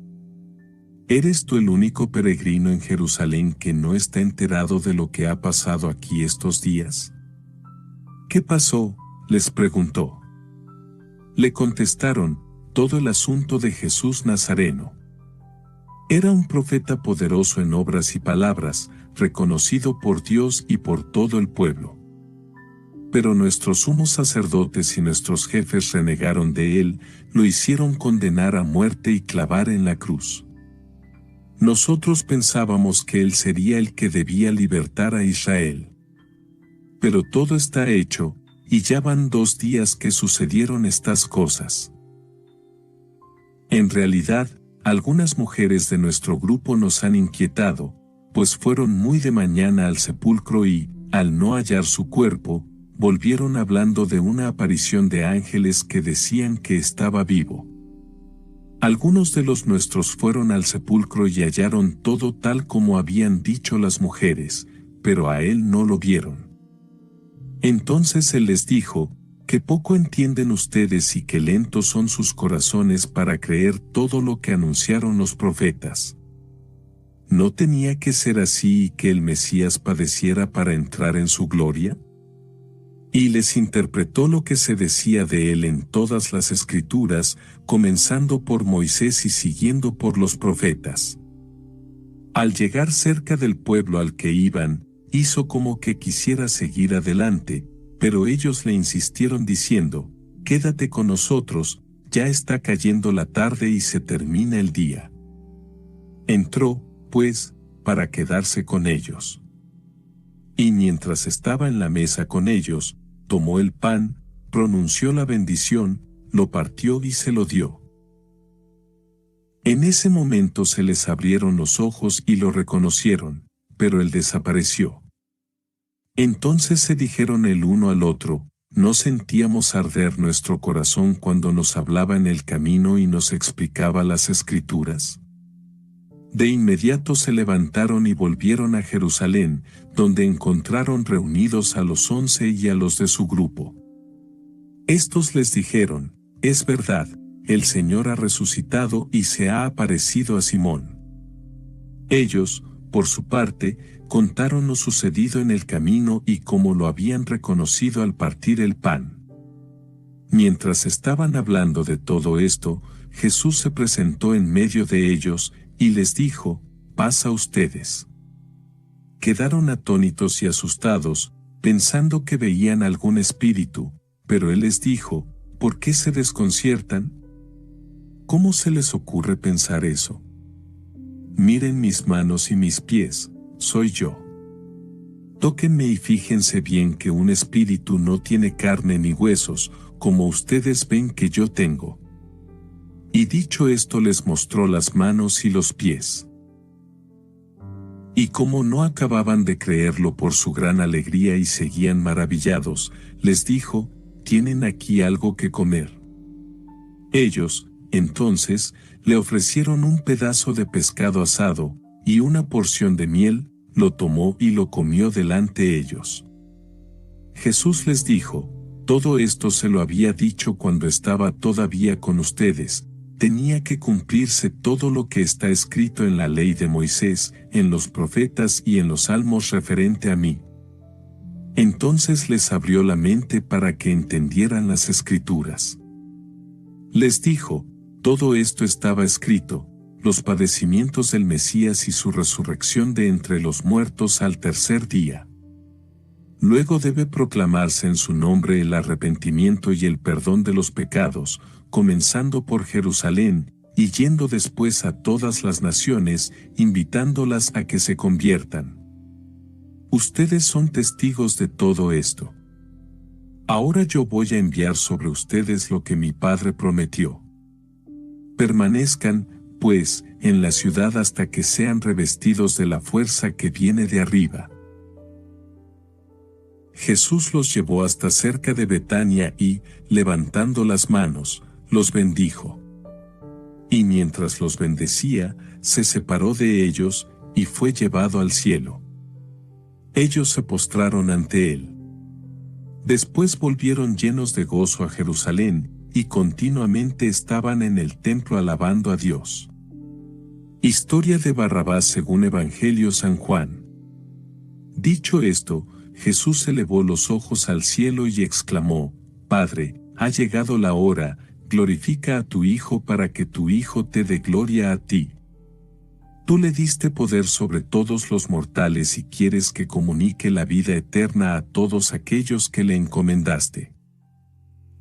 ¿Eres tú el único peregrino en Jerusalén que no está enterado de lo que ha pasado aquí estos días? ¿Qué pasó?, les preguntó. Le contestaron: todo el asunto de Jesús Nazareno. Era un profeta poderoso en obras y palabras, reconocido por Dios y por todo el pueblo. Pero nuestros sumos sacerdotes y nuestros jefes renegaron de él, lo hicieron condenar a muerte y clavar en la cruz. Nosotros pensábamos que él sería el que debía libertar a Israel. Pero todo está hecho, y ya van 2 días que sucedieron estas cosas. En realidad, algunas mujeres de nuestro grupo nos han inquietado, pues fueron muy de mañana al sepulcro y, al no hallar su cuerpo, volvieron hablando de una aparición de ángeles que decían que estaba vivo. Algunos de los nuestros fueron al sepulcro y hallaron todo tal como habían dicho las mujeres, pero a él no lo vieron. Entonces él les dijo: que poco entienden ustedes y que lentos son sus corazones para creer todo lo que anunciaron los profetas. ¿No tenía que ser así y que el Mesías padeciera para entrar en su gloria? Y les interpretó lo que se decía de él en todas las Escrituras, comenzando por Moisés y siguiendo por los profetas. Al llegar cerca del pueblo al que iban, hizo como que quisiera seguir adelante, pero ellos le insistieron diciendo: quédate con nosotros, ya está cayendo la tarde y se termina el día. Entró, pues, para quedarse con ellos. Y mientras estaba en la mesa con ellos, tomó el pan, pronunció la bendición, lo partió y se lo dio. En ese momento se les abrieron los ojos y lo reconocieron, pero él desapareció. Entonces se dijeron el uno al otro: ¿no sentíamos arder nuestro corazón cuando nos hablaba en el camino y nos explicaba las Escrituras? De inmediato se levantaron y volvieron a Jerusalén, donde encontraron reunidos a los 11 y a los de su grupo. Estos les dijeron: es verdad, el Señor ha resucitado y se ha aparecido a Simón. Ellos, por su parte, contaron lo sucedido en el camino y cómo lo habían reconocido al partir el pan. Mientras estaban hablando de todo esto, Jesús se presentó en medio de ellos y les dijo: paz a ustedes. Quedaron atónitos y asustados, pensando que veían algún espíritu, pero él les dijo: ¿por qué se desconciertan? ¿Cómo se les ocurre pensar eso? Miren mis manos y mis pies, soy yo. Tóquenme y fíjense bien que un espíritu no tiene carne ni huesos, como ustedes ven que yo tengo. Y dicho esto les mostró las manos y los pies. Y como no acababan de creerlo por su gran alegría y seguían maravillados, les dijo: ¿tienen aquí algo que comer? Ellos, entonces, le ofrecieron un pedazo de pescado asado, y una porción de miel, lo tomó y lo comió delante de ellos. Jesús les dijo: todo esto se lo había dicho cuando estaba todavía con ustedes, tenía que cumplirse todo lo que está escrito en la ley de Moisés, en los profetas y en los salmos referente a mí. Entonces les abrió la mente para que entendieran las Escrituras. Les dijo: todo esto estaba escrito, los padecimientos del Mesías y su resurrección de entre los muertos al tercer día. Luego debe proclamarse en su nombre el arrepentimiento y el perdón de los pecados, comenzando por Jerusalén, y yendo después a todas las naciones, invitándolas a que se conviertan. Ustedes son testigos de todo esto. Ahora yo voy a enviar sobre ustedes lo que mi Padre prometió. Permanezcan, pues, en la ciudad hasta que sean revestidos de la fuerza que viene de arriba. Jesús los llevó hasta cerca de Betania y, levantando las manos, los bendijo. Y mientras los bendecía, se separó de ellos, y fue llevado al cielo. Ellos se postraron ante él. Después volvieron llenos de gozo a Jerusalén, y continuamente estaban en el templo alabando a Dios. Historia de Barrabás según Evangelio San Juan. Dicho esto, Jesús elevó los ojos al cielo y exclamó: Padre, ha llegado la hora, glorifica a tu Hijo para que tu Hijo te dé gloria a ti. Tú le diste poder sobre todos los mortales y quieres que comunique la vida eterna a todos aquellos que le encomendaste.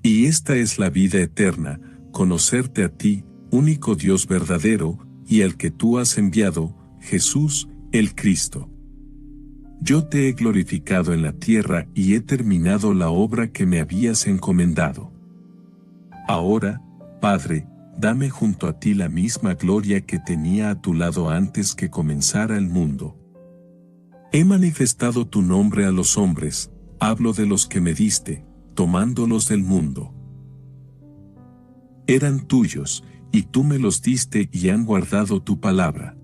Y esta es la vida eterna, conocerte a ti, único Dios verdadero, y al que tú has enviado, Jesús, el Cristo. Yo te he glorificado en la tierra y he terminado la obra que me habías encomendado. Ahora, Padre, dame junto a ti la misma gloria que tenía a tu lado antes que comenzara el mundo. He manifestado tu nombre a los hombres, hablo de los que me diste, tomándolos del mundo. Eran tuyos, y tú me los diste y han guardado tu palabra.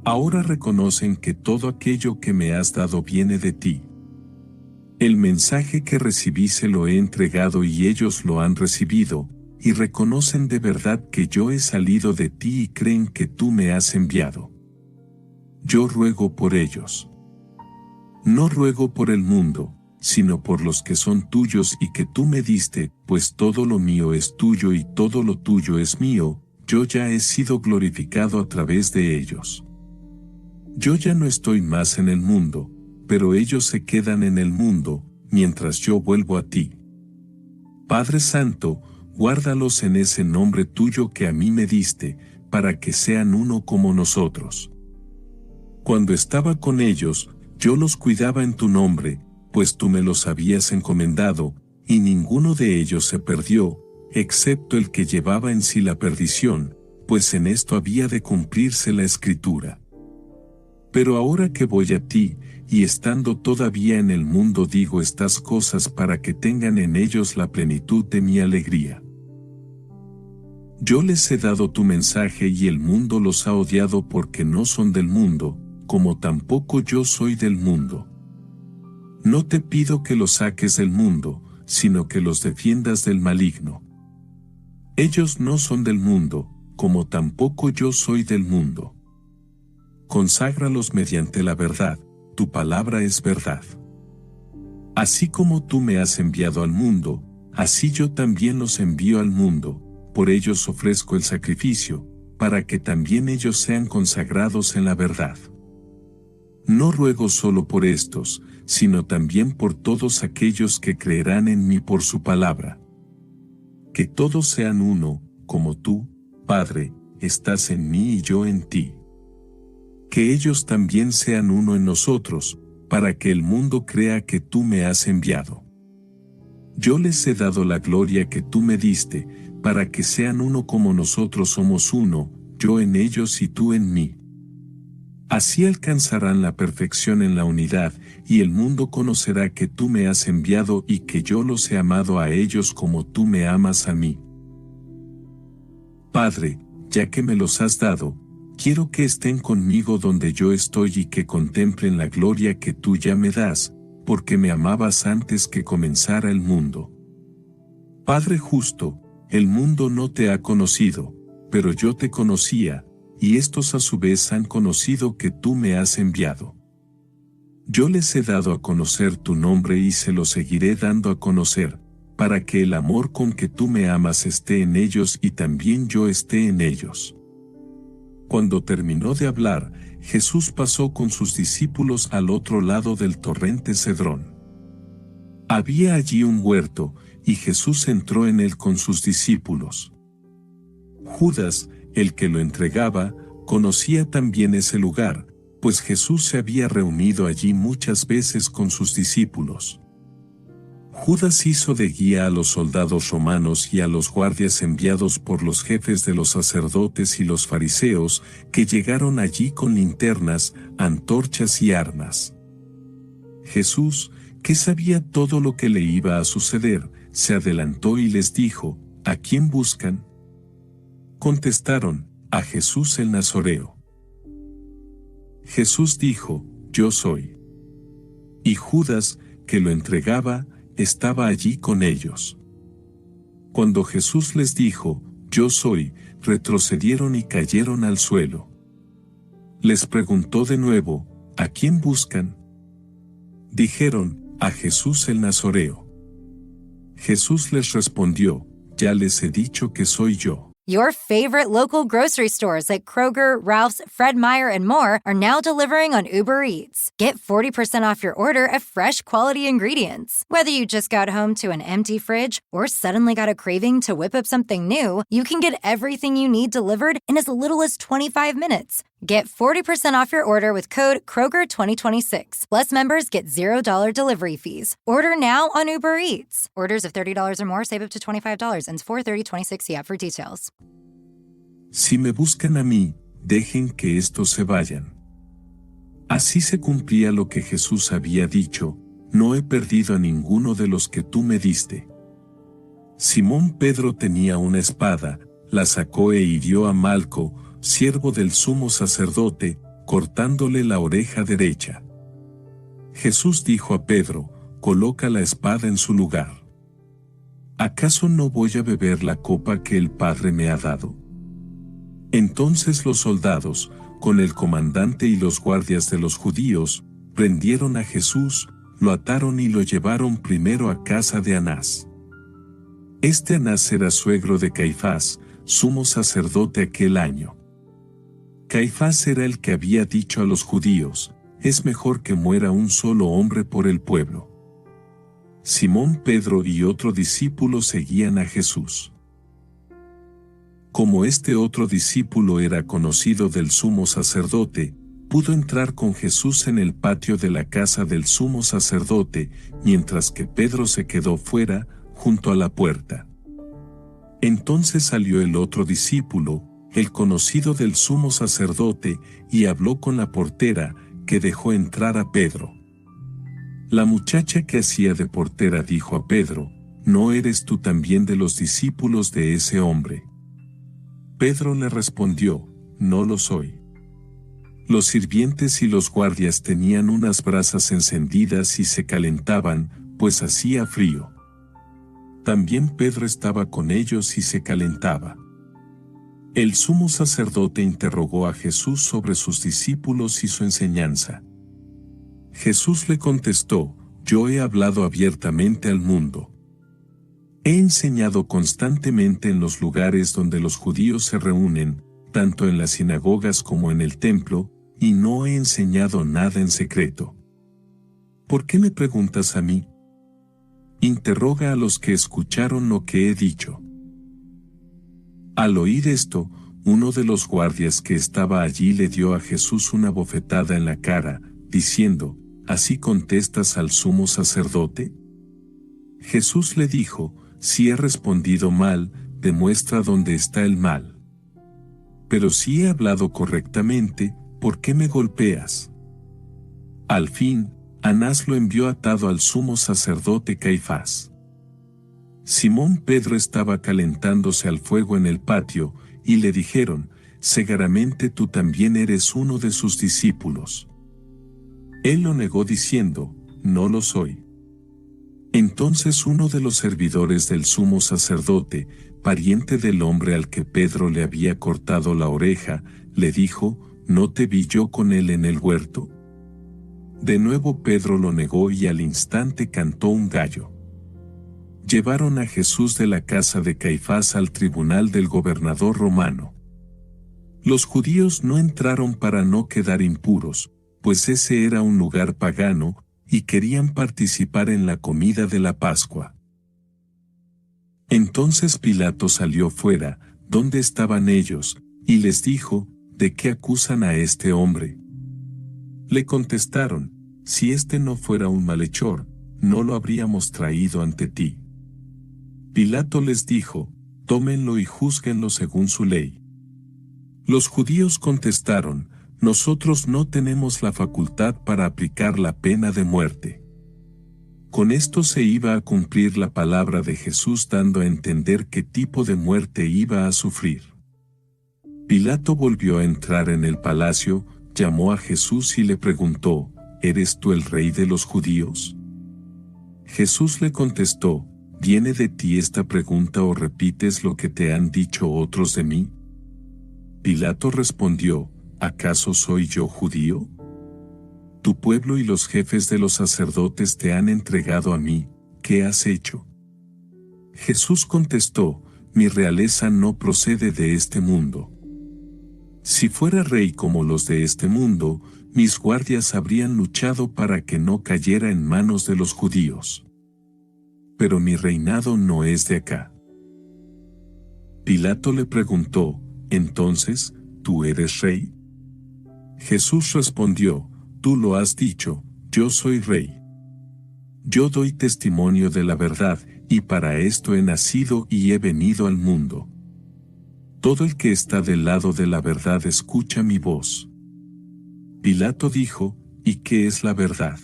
Ahora reconocen que todo aquello que me has dado viene de ti. El mensaje que recibí se lo he entregado y ellos lo han recibido, y reconocen de verdad que yo he salido de ti y creen que tú me has enviado. Yo ruego por ellos. No ruego por el mundo, sino por los que son tuyos y que tú me diste, pues todo lo mío es tuyo y todo lo tuyo es mío, yo ya he sido glorificado a través de ellos. Yo ya no estoy más en el mundo, pero ellos se quedan en el mundo, mientras yo vuelvo a ti. Padre Santo, guárdalos en ese nombre tuyo que a mí me diste, para que sean uno como nosotros. Cuando estaba con ellos, yo los cuidaba en tu nombre, pues tú me los habías encomendado, y ninguno de ellos se perdió, excepto el que llevaba en sí la perdición, pues en esto había de cumplirse la Escritura. Pero ahora que voy a ti, y estando todavía en el mundo digo estas cosas para que tengan en ellos la plenitud de mi alegría. Yo les he dado tu mensaje y el mundo los ha odiado porque no son del mundo, como tampoco yo soy del mundo. No te pido que los saques del mundo, sino que los defiendas del maligno. Ellos no son del mundo, como tampoco yo soy del mundo. Conságralos mediante la verdad, tu palabra es verdad. Así como tú me has enviado al mundo, así yo también los envío al mundo, por ellos ofrezco el sacrificio, para que también ellos sean consagrados en la verdad. No ruego solo por estos, sino también por todos aquellos que creerán en mí por su palabra. Que todos sean uno, como tú, Padre, estás en mí y yo en ti. Que ellos también sean uno en nosotros, para que el mundo crea que tú me has enviado. Yo les he dado la gloria que tú me diste, para que sean uno como nosotros somos uno, yo en ellos y tú en mí. Así alcanzarán la perfección en la unidad, y el mundo conocerá que tú me has enviado y que yo los he amado a ellos como tú me amas a mí. Padre, ya que me los has dado, quiero que estén conmigo donde yo estoy y que contemplen la gloria que tú ya me das, porque me amabas antes que comenzara el mundo. Padre justo, el mundo no te ha conocido, pero yo te conocía, y estos a su vez han conocido que tú me has enviado. Yo les he dado a conocer tu nombre y se lo seguiré dando a conocer, para que el amor con que tú me amas esté en ellos y también yo esté en ellos. Cuando terminó de hablar, Jesús pasó con sus discípulos al otro lado del torrente Cedrón. Había allí un huerto, y Jesús entró en él con sus discípulos. Judas, el que lo entregaba, conocía también ese lugar, pues Jesús se había reunido allí muchas veces con sus discípulos. Judas hizo de guía a los soldados romanos y a los guardias enviados por los jefes de los sacerdotes y los fariseos, que llegaron allí con linternas, antorchas y armas. Jesús, que sabía todo lo que le iba a suceder, se adelantó y les dijo: ¿A quién buscan? Contestaron: a Jesús el Nazoreo. Jesús dijo: Yo soy. Y Judas, que lo entregaba, estaba allí con ellos. Cuando Jesús les dijo: Yo soy, retrocedieron y cayeron al suelo. Les preguntó de nuevo: ¿A quién buscan? Dijeron: a Jesús el Nazoreo. Jesús les respondió: Ya les he dicho que soy yo. Your favorite local grocery stores like Kroger, Ralph's, Fred Meyer, and more are now delivering on Uber Eats. Get 40% off your order of fresh, quality ingredients. Whether you just got home to an empty fridge or suddenly got a craving to whip up something new, you can get everything you need delivered in as little as 25 minutes. Get 40% off your order with code Kroger2026. Plus, members get $0 delivery fees. Order now on Uber Eats. Orders of $30 or more save up to $25. Ends 4/30/26. See app for details. Si me buscan a mí, dejen que estos se vayan. Así se cumplía lo que Jesús había dicho: no he perdido a ninguno de los que tú me diste. Simón Pedro tenía una espada, la sacó e hirió a Malco, siervo del sumo sacerdote, cortándole la oreja derecha. Jesús dijo a Pedro: coloca la espada en su lugar. ¿Acaso no voy a beber la copa que el Padre me ha dado? Entonces los soldados, con el comandante y los guardias de los judíos, prendieron a Jesús, lo ataron y lo llevaron primero a casa de Anás. Este Anás era suegro de Caifás, sumo sacerdote aquel año. Caifás era el que había dicho a los judíos: es mejor que muera un solo hombre por el pueblo. Simón Pedro y otro discípulo seguían a Jesús. Como este otro discípulo era conocido del sumo sacerdote, pudo entrar con Jesús en el patio de la casa del sumo sacerdote, mientras que Pedro se quedó fuera, junto a la puerta. Entonces salió el otro discípulo, el conocido del sumo sacerdote, y habló con la portera, que dejó entrar a Pedro. La muchacha que hacía de portera dijo a Pedro: ¿no eres tú también de los discípulos de ese hombre? Pedro le respondió: no lo soy. Los sirvientes y los guardias tenían unas brasas encendidas y se calentaban, pues hacía frío. También Pedro estaba con ellos y se calentaba. El sumo sacerdote interrogó a Jesús sobre sus discípulos y su enseñanza. Jesús le contestó: yo he hablado abiertamente al mundo. He enseñado constantemente en los lugares donde los judíos se reúnen, tanto en las sinagogas como en el templo, y no he enseñado nada en secreto. ¿Por qué me preguntas a mí? Interroga a los que escucharon lo que he dicho. Al oír esto, uno de los guardias que estaba allí le dio a Jesús una bofetada en la cara, diciendo: ¿así contestas al sumo sacerdote? Jesús le dijo: si he respondido mal, demuestra dónde está el mal. Pero si he hablado correctamente, ¿por qué me golpeas? Al fin, Anás lo envió atado al sumo sacerdote Caifás. Simón Pedro estaba calentándose al fuego en el patio, y le dijeron: seguramente tú también eres uno de sus discípulos. Él lo negó diciendo: no lo soy. Entonces uno de los servidores del sumo sacerdote, pariente del hombre al que Pedro le había cortado la oreja, le dijo: ¿no te vi yo con él en el huerto? De nuevo Pedro lo negó y al instante cantó un gallo. Llevaron a Jesús de la casa de Caifás al tribunal del gobernador romano. Los judíos no entraron para no quedar impuros, pues ese era un lugar pagano, y querían participar en la comida de la Pascua. Entonces Pilato salió fuera, donde estaban ellos, y les dijo: ¿de qué acusan a este hombre? Le contestaron, si este no fuera un malhechor, no lo habríamos traído ante ti. Pilato les dijo, tómenlo y júzguenlo según su ley. Los judíos contestaron, nosotros no tenemos la facultad para aplicar la pena de muerte. Con esto se iba a cumplir la palabra de Jesús dando a entender qué tipo de muerte iba a sufrir. Pilato volvió a entrar en el palacio, llamó a Jesús y le preguntó, ¿eres tú el rey de los judíos? Jesús le contestó, ¿viene de ti esta pregunta o repites lo que te han dicho otros de mí? Pilato respondió, ¿acaso soy yo judío? Tu pueblo y los jefes de los sacerdotes te han entregado a mí, ¿qué has hecho? Jesús contestó, mi realeza no procede de este mundo. Si fuera rey como los de este mundo, mis guardias habrían luchado para que no cayera en manos de los judíos. Pero mi reinado no es de acá. Pilato le preguntó, entonces, ¿tú eres rey? Jesús respondió, tú lo has dicho, yo soy rey. Yo doy testimonio de la verdad, y para esto he nacido y he venido al mundo. Todo el que está del lado de la verdad escucha mi voz. Pilato dijo, ¿y qué es la verdad?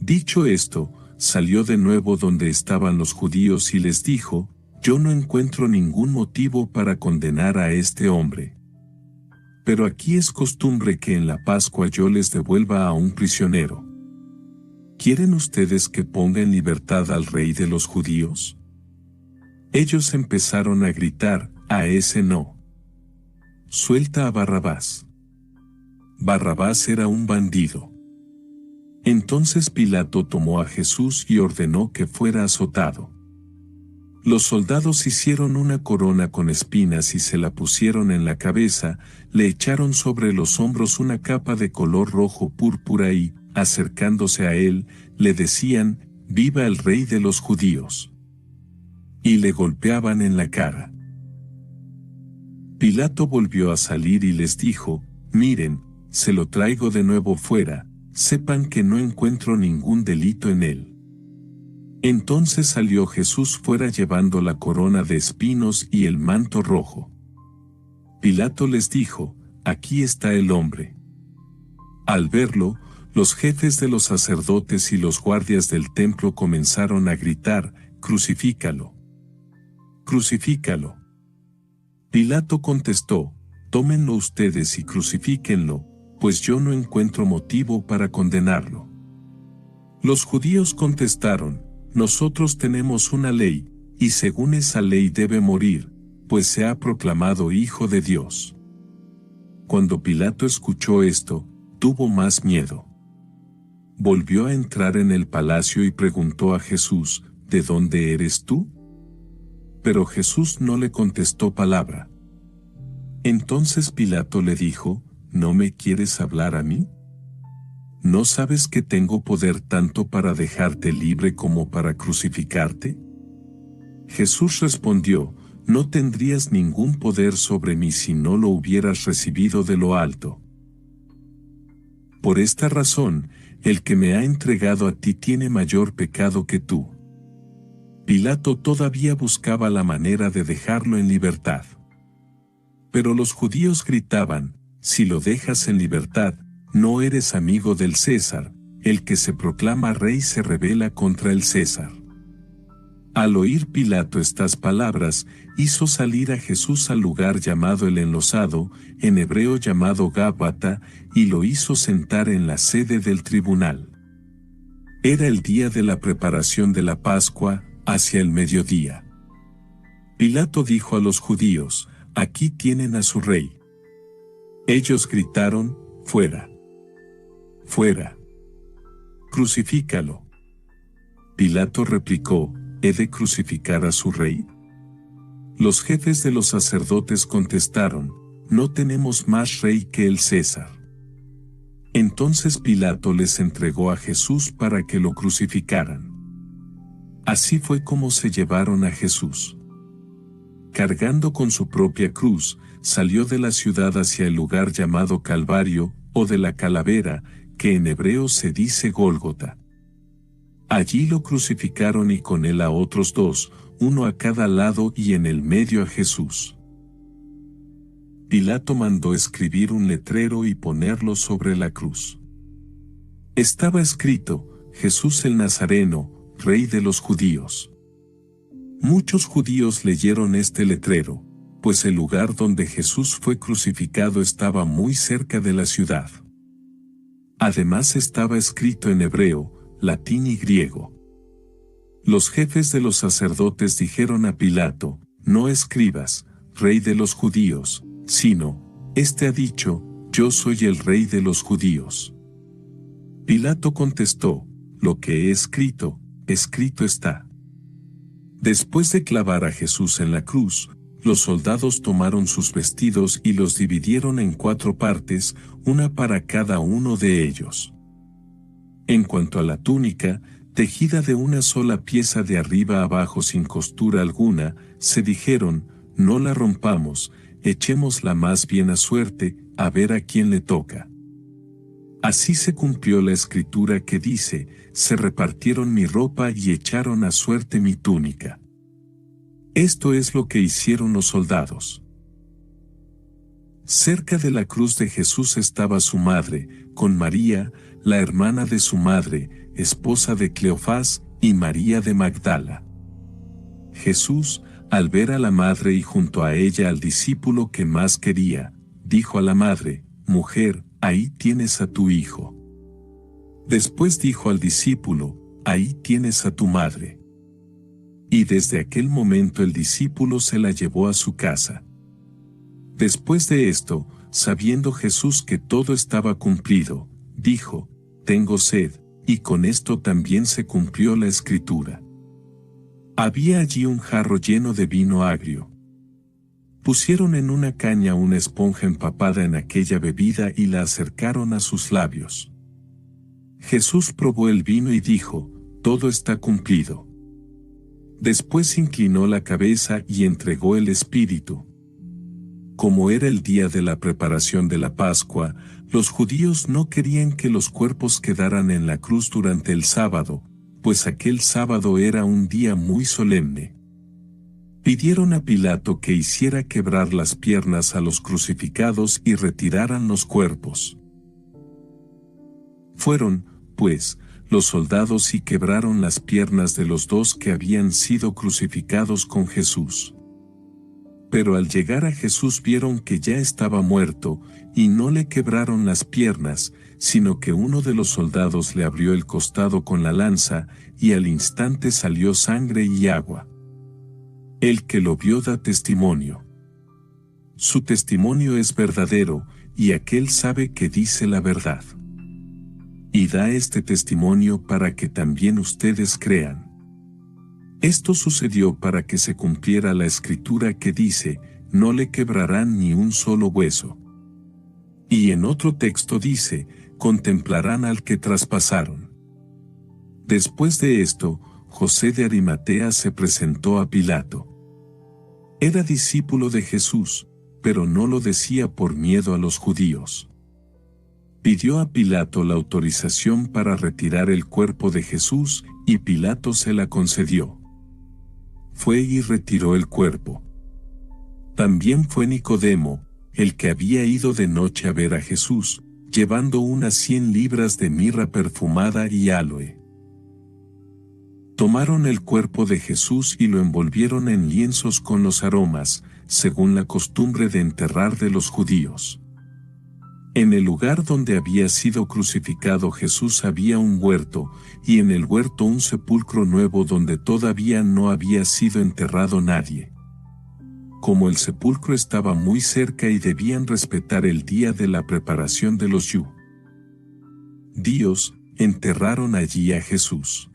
Dicho esto, salió de nuevo donde estaban los judíos y les dijo, yo no encuentro ningún motivo para condenar a este hombre. Pero aquí es costumbre que en la Pascua yo les devuelva a un prisionero. ¿Quieren ustedes que ponga en libertad al rey de los judíos? Ellos empezaron a gritar, a ese no. Suelta a Barrabás. Barrabás era un bandido. Entonces Pilato tomó a Jesús y ordenó que fuera azotado. Los soldados hicieron una corona con espinas y se la pusieron en la cabeza, le echaron sobre los hombros una capa de color rojo púrpura y, acercándose a él, le decían, «¡Viva el rey de los judíos!» Y le golpeaban en la cara. Pilato volvió a salir y les dijo, «Miren, se lo traigo de nuevo fuera, sepan que no encuentro ningún delito en él». Entonces salió Jesús fuera llevando la corona de espinos y el manto rojo. Pilato les dijo, «Aquí está el hombre». Al verlo, los jefes de los sacerdotes y los guardias del templo comenzaron a gritar, «¡Crucifícalo! ¡Crucifícalo!». Pilato contestó, «Tómenlo ustedes y crucifíquenlo, pues yo no encuentro motivo para condenarlo». Los judíos contestaron, «Nosotros tenemos una ley, y según esa ley debe morir, pues se ha proclamado Hijo de Dios». Cuando Pilato escuchó esto, tuvo más miedo. Volvió a entrar en el palacio y preguntó a Jesús, «¿De dónde eres tú?». Pero Jesús no le contestó palabra. Entonces Pilato le dijo, «¿No me quieres hablar a mí? ¿No sabes que tengo poder tanto para dejarte libre como para crucificarte?». Jesús respondió, «No tendrías ningún poder sobre mí si no lo hubieras recibido de lo alto. Por esta razón, el que me ha entregado a ti tiene mayor pecado que tú». Pilato todavía buscaba la manera de dejarlo en libertad. Pero los judíos gritaban, «Si lo dejas en libertad, no eres amigo del César, el que se proclama rey se rebela contra el César». Al oír Pilato estas palabras, hizo salir a Jesús al lugar llamado el Enlosado, en hebreo llamado Gábata, y lo hizo sentar en la sede del tribunal. Era el día de la preparación de la Pascua, hacia el mediodía. Pilato dijo a los judíos, «Aquí tienen a su rey». Ellos gritaron, «¡Fuera! ¡Fuera! ¡Crucifícalo!». Pilato replicó, ¿he de crucificar a su rey? Los jefes de los sacerdotes contestaron, «No tenemos más rey que el César». Entonces Pilato les entregó a Jesús para que lo crucificaran. Así fue como se llevaron a Jesús. Cargando con su propia cruz, salió de la ciudad hacia el lugar llamado Calvario, o de la calavera, que en hebreo se dice Gólgota. Allí lo crucificaron y con él a otros dos, uno a cada lado y en el medio a Jesús. Pilato mandó escribir un letrero y ponerlo sobre la cruz. Estaba escrito: Jesús el Nazareno, Rey de los Judíos. Muchos judíos leyeron este letrero, pues el lugar donde Jesús fue crucificado estaba muy cerca de la ciudad. Además estaba escrito en hebreo, latín y griego. Los jefes de los sacerdotes dijeron a Pilato: no escribas, Rey de los Judíos, sino, este ha dicho: yo soy el Rey de los Judíos. Pilato contestó: lo que he escrito, escrito está. Después de clavar a Jesús en la cruz, los soldados tomaron sus vestidos y los dividieron en 4 partes, una para cada uno de ellos. En cuanto a la túnica, tejida de una sola pieza de arriba a abajo sin costura alguna, se dijeron: no la rompamos, echémosla más bien a suerte, a ver a quién le toca. Así se cumplió la escritura que dice: se repartieron mi ropa y echaron a suerte mi túnica. Esto es lo que hicieron los soldados. Cerca de la cruz de Jesús estaba su madre, con María, la hermana de su madre, esposa de Cleofás, y María de Magdala. Jesús, al ver a la madre y junto a ella al discípulo que más quería, dijo a la madre: mujer, ahí tienes a tu hijo. Después dijo al discípulo: ahí tienes a tu madre. Y desde aquel momento el discípulo se la llevó a su casa. Después de esto, sabiendo Jesús que todo estaba cumplido, dijo: tengo sed, y con esto también se cumplió la escritura. Había allí un jarro lleno de vino agrio. Pusieron en una caña una esponja empapada en aquella bebida y la acercaron a sus labios. Jesús probó el vino y dijo: todo está cumplido. Después inclinó la cabeza y entregó el espíritu. Como era el día de la preparación de la Pascua, los judíos no querían que los cuerpos quedaran en la cruz durante el sábado, pues aquel sábado era un día muy solemne. Pidieron a Pilato que hiciera quebrar las piernas a los crucificados y retiraran los cuerpos. Fueron, pues, los soldados y quebraron las piernas de los 2 que habían sido crucificados con Jesús. Pero al llegar a Jesús vieron que ya estaba muerto, y no le quebraron las piernas, sino que uno de los soldados le abrió el costado con la lanza, y al instante salió sangre y agua. El que lo vio da testimonio. Su testimonio es verdadero, y aquel sabe que dice la verdad. Y da este testimonio para que también ustedes crean. Esto sucedió para que se cumpliera la escritura que dice: no le quebrarán ni un solo hueso. Y en otro texto dice: contemplarán al que traspasaron. Después de esto, José de Arimatea se presentó a Pilato. Era discípulo de Jesús, pero no lo decía por miedo a los judíos. Pidió a Pilato la autorización para retirar el cuerpo de Jesús, y Pilato se la concedió. Fue y retiró el cuerpo. También fue Nicodemo, el que había ido de noche a ver a Jesús, llevando unas 100 libras de mirra perfumada y áloe. Tomaron el cuerpo de Jesús y lo envolvieron en lienzos con los aromas, según la costumbre de enterrar de los judíos. En el lugar donde había sido crucificado Jesús había un huerto, y en el huerto un sepulcro nuevo donde todavía no había sido enterrado nadie. Como el sepulcro estaba muy cerca y debían respetar el día de la preparación de los judíos, enterraron allí a Jesús.